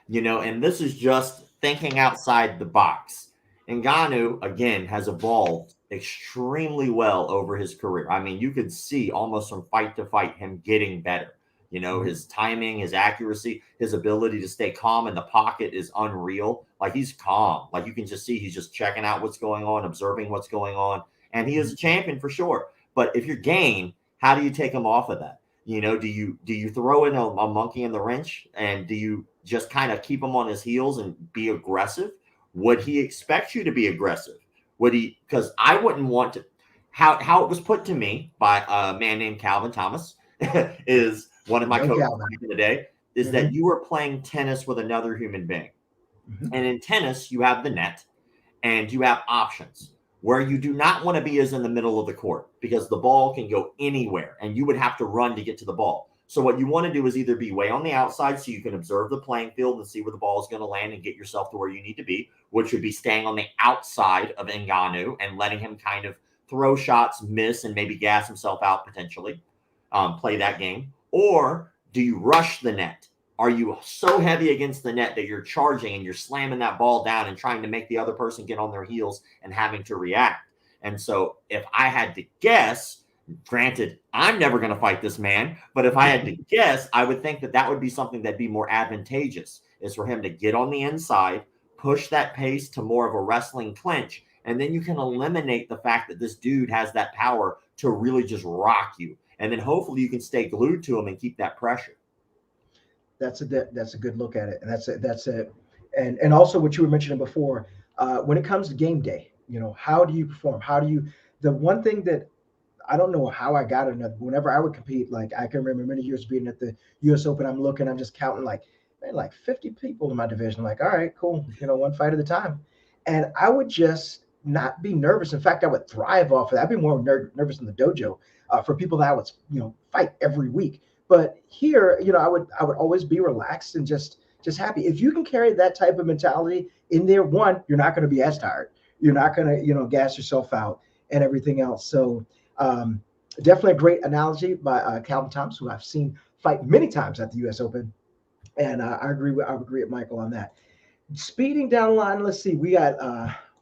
and this is just thinking outside the box. Ngannou again has evolved extremely well over his career. I mean, you could see almost from fight to fight him getting better. His timing, his accuracy, his ability to stay calm in the pocket is unreal. Like he's calm. Like you can just see he's just checking out what's going on, observing what's going on. And he is a champion for sure. But if you're game, how do you take him off of that? Do you throw in a monkey in the wrench, and do you just kind of keep him on his heels and be aggressive? Would he expect you to be aggressive? Because I wouldn't want to. How it was put to me by a man named Calvin Thomas is one of my coaches back in the day, is that you are playing tennis with another human being. And in tennis, you have the net and you have options. Where you do not want to be is in the middle of the court, because the ball can go anywhere and you would have to run to get to the ball. So what you want to do is either be way on the outside so you can observe the playing field and see where the ball is going to land and get yourself to where you need to be, which would be staying on the outside of Ngannou and letting him kind of throw shots, miss, and maybe gas himself out potentially, play that game. Or do you rush the net? Are you so heavy against the net that you're charging and you're slamming that ball down and trying to make the other person get on their heels and having to react? And so if I had to guess, granted, I'm never going to fight this man, but if I had to guess, I would think that would be something that'd be more advantageous, is for him to get on the inside, push that pace to more of a wrestling clinch, and then you can eliminate the fact that this dude has that power to really just rock you. And then hopefully you can stay glued to him and keep that pressure. That's a good look at it, and that's it. And also what you were mentioning before, when it comes to game day, how do you perform? The one thing that I don't know how I got it. Whenever I would compete, like I can remember many years being at the U.S. Open, I'm just counting like 50 people in my division. Like, all right, cool, one fight at a time, and I would just not be nervous. In fact, I would thrive off of that. I'd be more nervous in the dojo for people that I would fight every week. But here, I would always be relaxed and just happy. If you can carry that type of mentality in there, one, you're not going to be as tired. You're not going to, gas yourself out and everything else. So definitely a great analogy by Calvin Thomas, who I've seen fight many times at the U.S. Open. And I agree with Michael on that. Speeding down the line, let's see. We got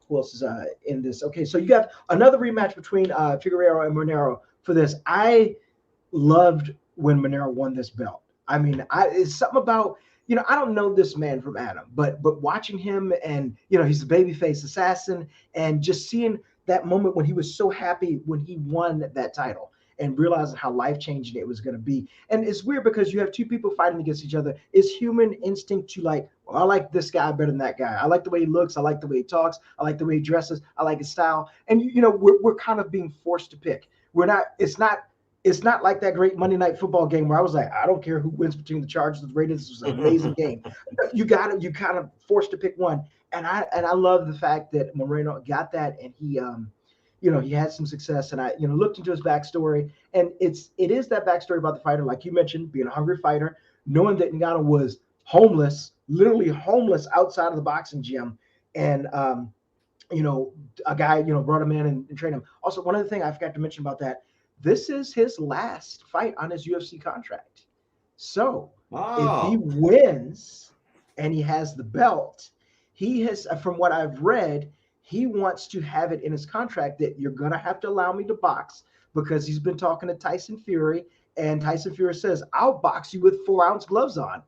who else is in this? Okay, so you got another rematch between Figueiredo and Monero for this. I loved when Monero won this belt. I mean, it's something about, I don't know this man from Adam, but watching him and, he's the babyface assassin, and just seeing that moment when he was so happy when he won that title and realizing how life-changing it was going to be. And it's weird because you have two people fighting against each other. It's human instinct to like, well, I like this guy better than that guy. I like the way he looks. I like the way he talks. I like the way he dresses. I like his style. And, we're kind of being forced to pick. It's not like that great Monday Night Football game where I was like, I don't care who wins between the Chargers and the Raiders. This was an amazing game. You kind of forced to pick one. And I love the fact that Moreno got that, and he he had some success. And I looked into his backstory, and it is that backstory about the fighter, like you mentioned, being a hungry fighter, knowing that Ngannou was homeless, literally homeless outside of the boxing gym, and a guy, brought him in and trained him. Also, one other thing I forgot to mention about that, this is his last fight on his UFC contract. So if he wins and he has the belt, he has, from what I've read, he wants to have it in his contract that you're going to have to allow me to box, because he's been talking to Tyson Fury, and Tyson Fury says, I'll box you with 4-ounce gloves on.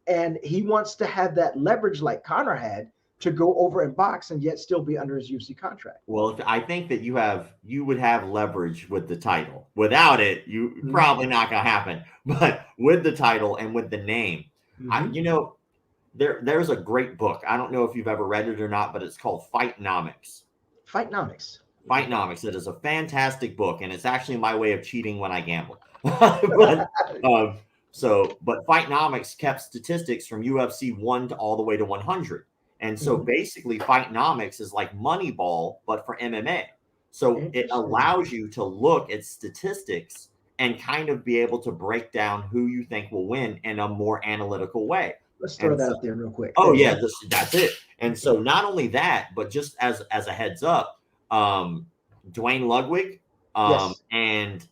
And he wants to have that leverage like Conor had to go over and box and yet still be under his UFC contract. Well, I think that you would have leverage with the title. Without it, probably not going to happen. But with the title and with the name, there's a great book. I don't know if you've ever read it or not, but it's called Fightnomics. Fightnomics. Fightnomics. It is a fantastic book, and it's actually my way of cheating when I gamble. but Fightnomics kept statistics from UFC 1 to all the way to 100. And so basically Fightnomics is like Moneyball, but for MMA. So it allows you to look at statistics and kind of be able to break down who you think will win in a more analytical way. Let's throw that up there real quick. Oh, yeah, that's it. And so not only that, but just as a heads up, Dwayne Ludwig and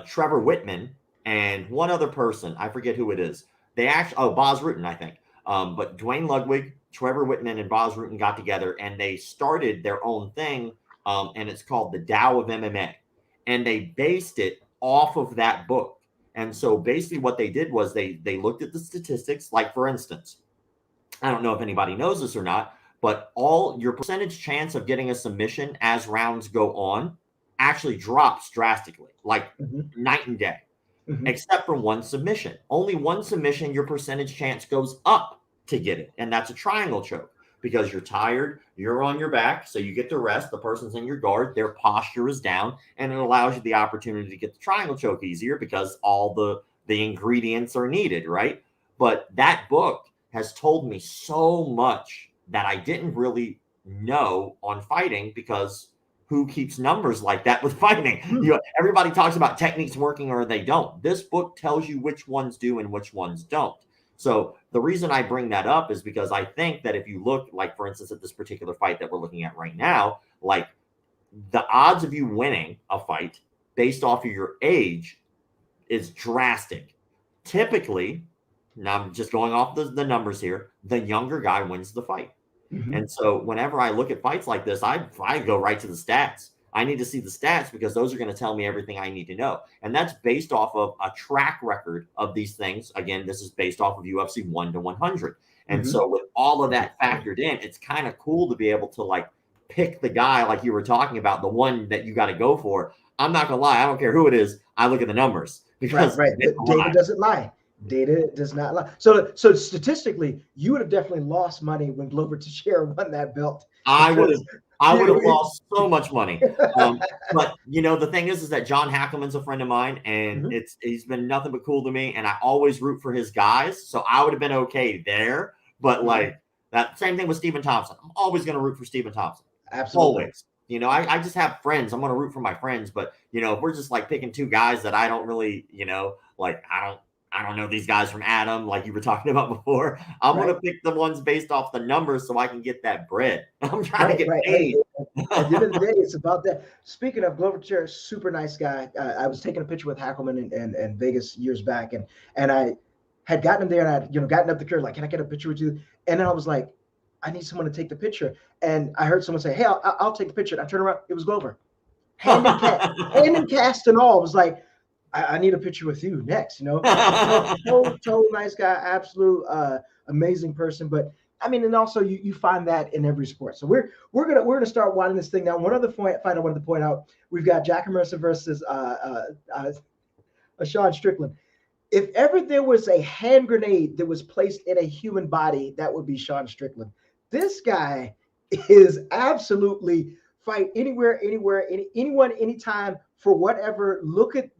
Trevor Whitman and one other person, I forget who it is. They actually, Bas Rutten, I think. But Dwayne Ludwig, Trevor Whitman, and Bas Rutten got together and they started their own thing, and it's called the Dow of MMA. And they based it off of that book. And so basically what they did was they looked at the statistics. Like, for instance, I don't know if anybody knows this or not, but all your percentage chance of getting a submission as rounds go on actually drops drastically, like night and day, except for one submission. Only one submission, your percentage chance goes up to get it. And that's a triangle choke, because you're tired, you're on your back, so you get to rest, the person's in your guard, their posture is down, and it allows you the opportunity to get the triangle choke easier because all the ingredients are needed, right? But that book has told me so much that I didn't really know on fighting, because who keeps numbers like that with fighting? Everybody talks about techniques working or they don't. This book tells you which ones do and which ones don't. So the reason I bring that up is because I think that if you look, like, for instance, at this particular fight that we're looking at right now, like, the odds of you winning a fight based off of your age is drastic. Typically, now I'm just going off the numbers here, the younger guy wins the fight. And so whenever I look at fights like this, I go right to the stats. I need to see the stats, because those are going to tell me everything I need to know. And that's based off of a track record of these things. Again, this is based off of UFC 1 to 100. And so with all of that factored in, it's kind of cool to be able to, like, pick the guy, like you were talking about, the one that you got to go for. I'm not going to lie. I don't care who it is. I look at the numbers, because data doesn't lie. Data does not lie. So statistically, you would have definitely lost money when Glover Teixeira won that belt. I would have lost so much money. But the thing is that John Hackelman's a friend of mine, and he's been nothing but cool to me, and I always root for his guys. So I would have been okay there. But like that same thing with Stephen Thompson. I'm always going to root for Stephen Thompson. Absolutely. Always. I just have friends. I'm going to root for my friends. But if we're just like picking two guys that I don't really, like, I don't know these guys from Adam, like you were talking about before. I'm going to pick the ones based off the numbers so I can get that bread. I'm trying to get paid. At the end of the day, it's about that. Speaking of, Glover Teixeira, super nice guy. I was taking a picture with Hackelman and Vegas years back, and I had gotten him there, and I gotten up the curve, like, can I get a picture with you? And then I was like, I need someone to take the picture. And I heard someone say, hey, I'll take the picture. And I turned around, it was Glover. Hand and cast and all. It was like, I need a picture with you next, total nice guy, absolute amazing person. But I mean, and also you find that in every sport. So we're gonna start winding this thing down. One other fight I wanted to point out: we've got Jack Mercer versus Sean Strickland. If ever there was a hand grenade that was placed in a human body, that would be Sean Strickland. This guy is absolutely fight anywhere, anyone, anytime, for whatever.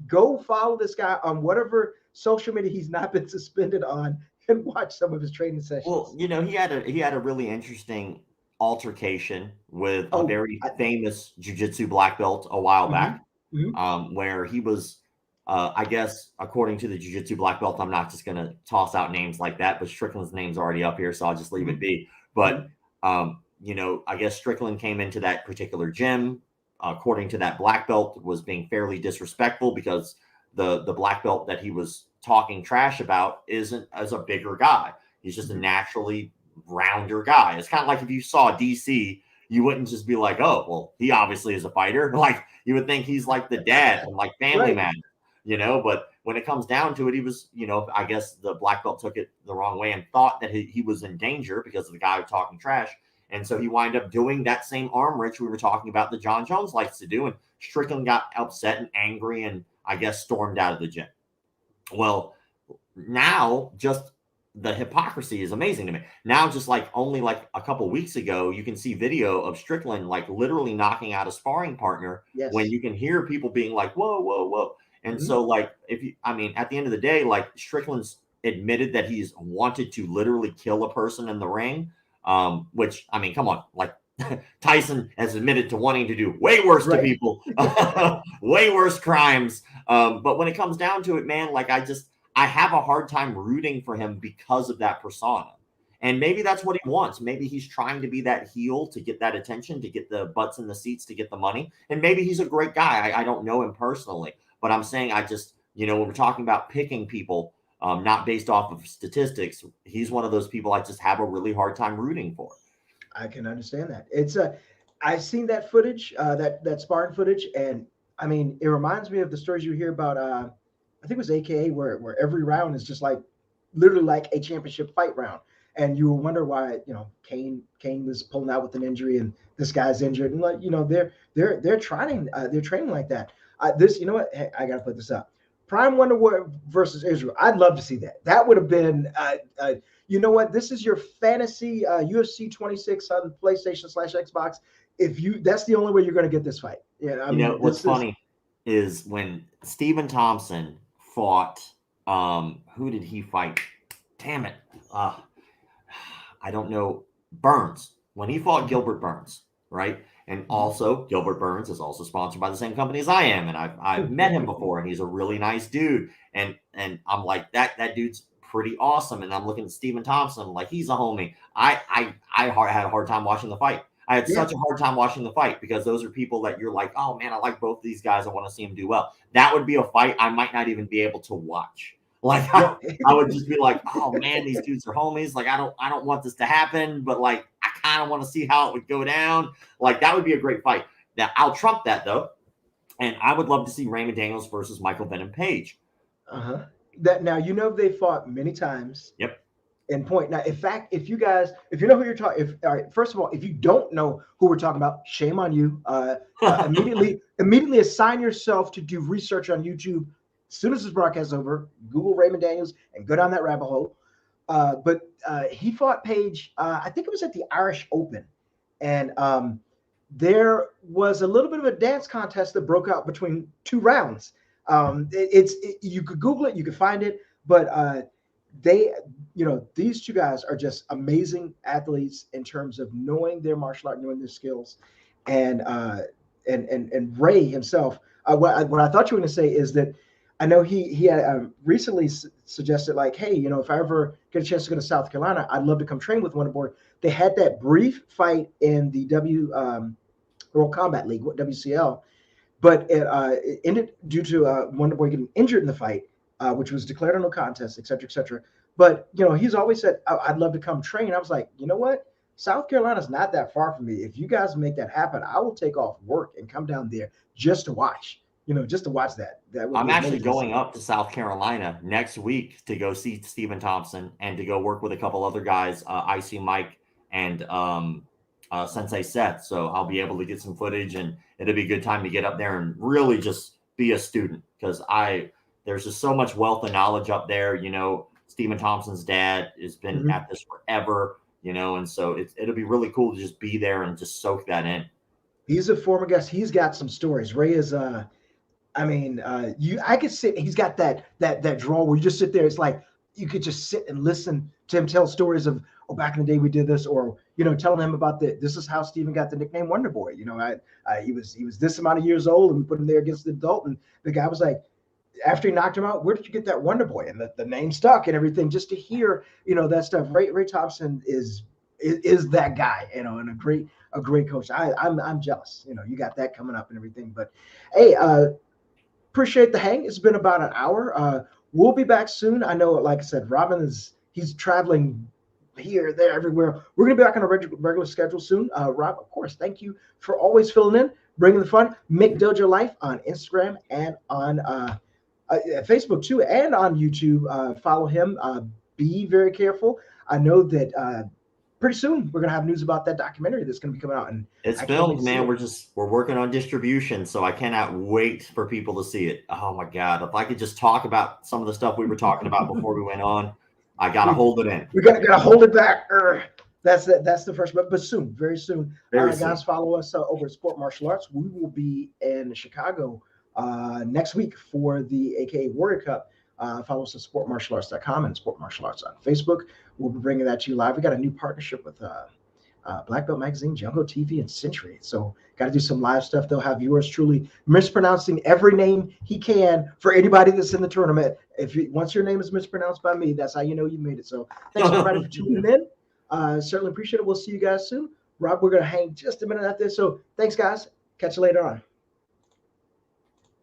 Go follow this guy on whatever social media he's not been suspended on, and watch some of his training sessions. Well, he had a really interesting altercation with a very famous jiu-jitsu black belt a while back, where he was, I guess, according to the jiu-jitsu black belt, I'm not just going to toss out names like that, but Strickland's name's already up here, so I'll just leave it be. But I guess Strickland came into that particular gym, according to that black belt, was being fairly disrespectful because the black belt that he was talking trash about isn't as a bigger guy. He's just a naturally rounder guy. It's kind of like if you saw DC, you wouldn't just be like, oh, well, he obviously is a fighter. Like you would think he's like the dad from like Family Man, but when it comes down to it, he was, I guess the black belt took it the wrong way and thought that he was in danger because of the guy talking trash. And so he wound up doing that same arm wrench we were talking about that John Jones likes to do. And Strickland got upset and angry and I guess stormed out of the gym. Well, now just the hypocrisy is amazing to me. Now, just like only like a couple weeks ago, you can see video of Strickland like literally knocking out a sparring partner when you can hear people being like, whoa, whoa, whoa. And so like, at the end of the day, like Strickland's admitted that he's wanted to literally kill a person in the ring. Which, come on, like Tyson has admitted to wanting to do way worse to people, way worse crimes. But when it comes down to it, man, like I have a hard time rooting for him because of that persona. And maybe that's what he wants. Maybe he's trying to be that heel to get that attention, to get the butts in the seats, to get the money. And maybe he's a great guy. I don't know him personally, but I'm saying when we're talking about picking people, not based off of statistics, he's one of those people I just have a really hard time rooting for. I can understand that. It's I've seen that footage, that sparring footage, and it reminds me of the stories you hear about. I think it was AKA where every round is just like literally like a championship fight round, and you wonder why Kane was pulling out with an injury and this guy's injured, and like they're training like that. This hey, I gotta put this up. Prime Wonder War versus Israel. I'd love to see that. That would have been, this is your fantasy UFC 26 on PlayStation / Xbox. That's the only way you're going to get this fight. What's funny is when Stephen Thompson fought, who did he fight? Damn it. I don't know. Burns. When he fought Gilbert Burns, right? And also, Gilbert Burns is also sponsored by the same company as I am, and I've met him before, and he's a really nice dude. And I'm like, that dude's pretty awesome. And I'm looking at Stephen Thompson, like he's a homie. I had a hard time watching the fight. I had such a hard time watching the fight because those are people that you're like, oh man, I like both of these guys. I want to see them do well. That would be a fight I might not even be able to watch. Like I would just be like, oh man, these dudes are homies. Like I don't want this to happen, but like I kind of want to see how it would go down. Like that would be a great fight. Now I'll trump that though, and I would love to see Raymond Daniels versus Michael Venom Page. That now they fought many times. Yep. In point. Now, in fact, if you know who you're talking, all right, first of all, if you don't know who we're talking about, shame on you. Immediately assign yourself to do research on YouTube. As soon as this broadcast is over, Google Raymond Daniels and go down that rabbit hole. But he fought Page, I think it was at the Irish Open. And there was a little bit of a dance contest that broke out between 2 rounds. You could Google it, you could find it, but these 2 guys are just amazing athletes in terms of knowing their martial art, knowing their skills. And Ray himself, what I thought you were going to say is that I know he had recently suggested like, hey, if I ever get a chance to go to South Carolina, I'd love to come train with Wonderboy. They had that brief fight in the World Combat League, WCL, but it ended due to Wonderboy getting injured in the fight, which was declared a no contest, et cetera, et cetera. But, he's always said, I'd love to come train. I was like, you know what? South Carolina's not that far from me. If you guys make that happen, I will take off work and come down there just to watch. Just to watch that. I'm actually going up to South Carolina next week to go see Stephen Thompson and to go work with a couple other guys, IC Mike and Sensei Seth. So I'll be able to get some footage, and it'll be a good time to get up there and really just be a student because there's just so much wealth of knowledge up there. Stephen Thompson's dad has been at this forever, and so it'll be really cool to just be there and just soak that in. He's a former guest. He's got some stories. Ray is I could sit. He's got that draw where you just sit there. It's like you could just sit and listen to him tell stories of, oh, back in the day we did this, or telling him about this is how Stephen got the nickname Wonder Boy. He was this amount of years old, and we put him there against the adult, and the guy was like, after he knocked him out, where did you get that Wonder Boy? And the name stuck and everything. Just to hear that stuff. Ray Thompson is is that guy, and a great coach. I'm jealous. You got that coming up and everything. But hey, appreciate the hang. It's been about an hour. We'll be back soon. I know, like I said, Robin he's traveling here, there, everywhere. We're going to be back on a regular schedule soon. Rob, of course, thank you for always filling in, bringing the fun. Mick Dojo Life on Instagram and on Facebook too, and on YouTube. Follow him. Be very careful. I know that pretty soon we're going to have news about that documentary that's going to be coming out. And it's filmed, man. We're working on distribution, so I cannot wait for people to see it. Oh my God. If I could just talk about some of the stuff we were talking about before we went on, I got to hold it in. We got to hold it back. That's the first, but soon, very soon. Guys, follow us over at Sport Martial Arts. We will be in Chicago next week for the AKA Warrior Cup. Follow us at sportmartialarts.com and Sport Martial Arts on Facebook. We'll be bringing that to you live. We got a new partnership with Black Belt Magazine, Jungle TV, and Century. So got to do some live stuff. They'll have yours truly mispronouncing every name he can for anybody that's in the tournament. Once your name is mispronounced by me, that's how you know you made it. So thanks everybody for tuning in. Certainly appreciate it. We'll see you guys soon. Rob, we're going to hang just a minute after this. So thanks, guys. Catch you later on.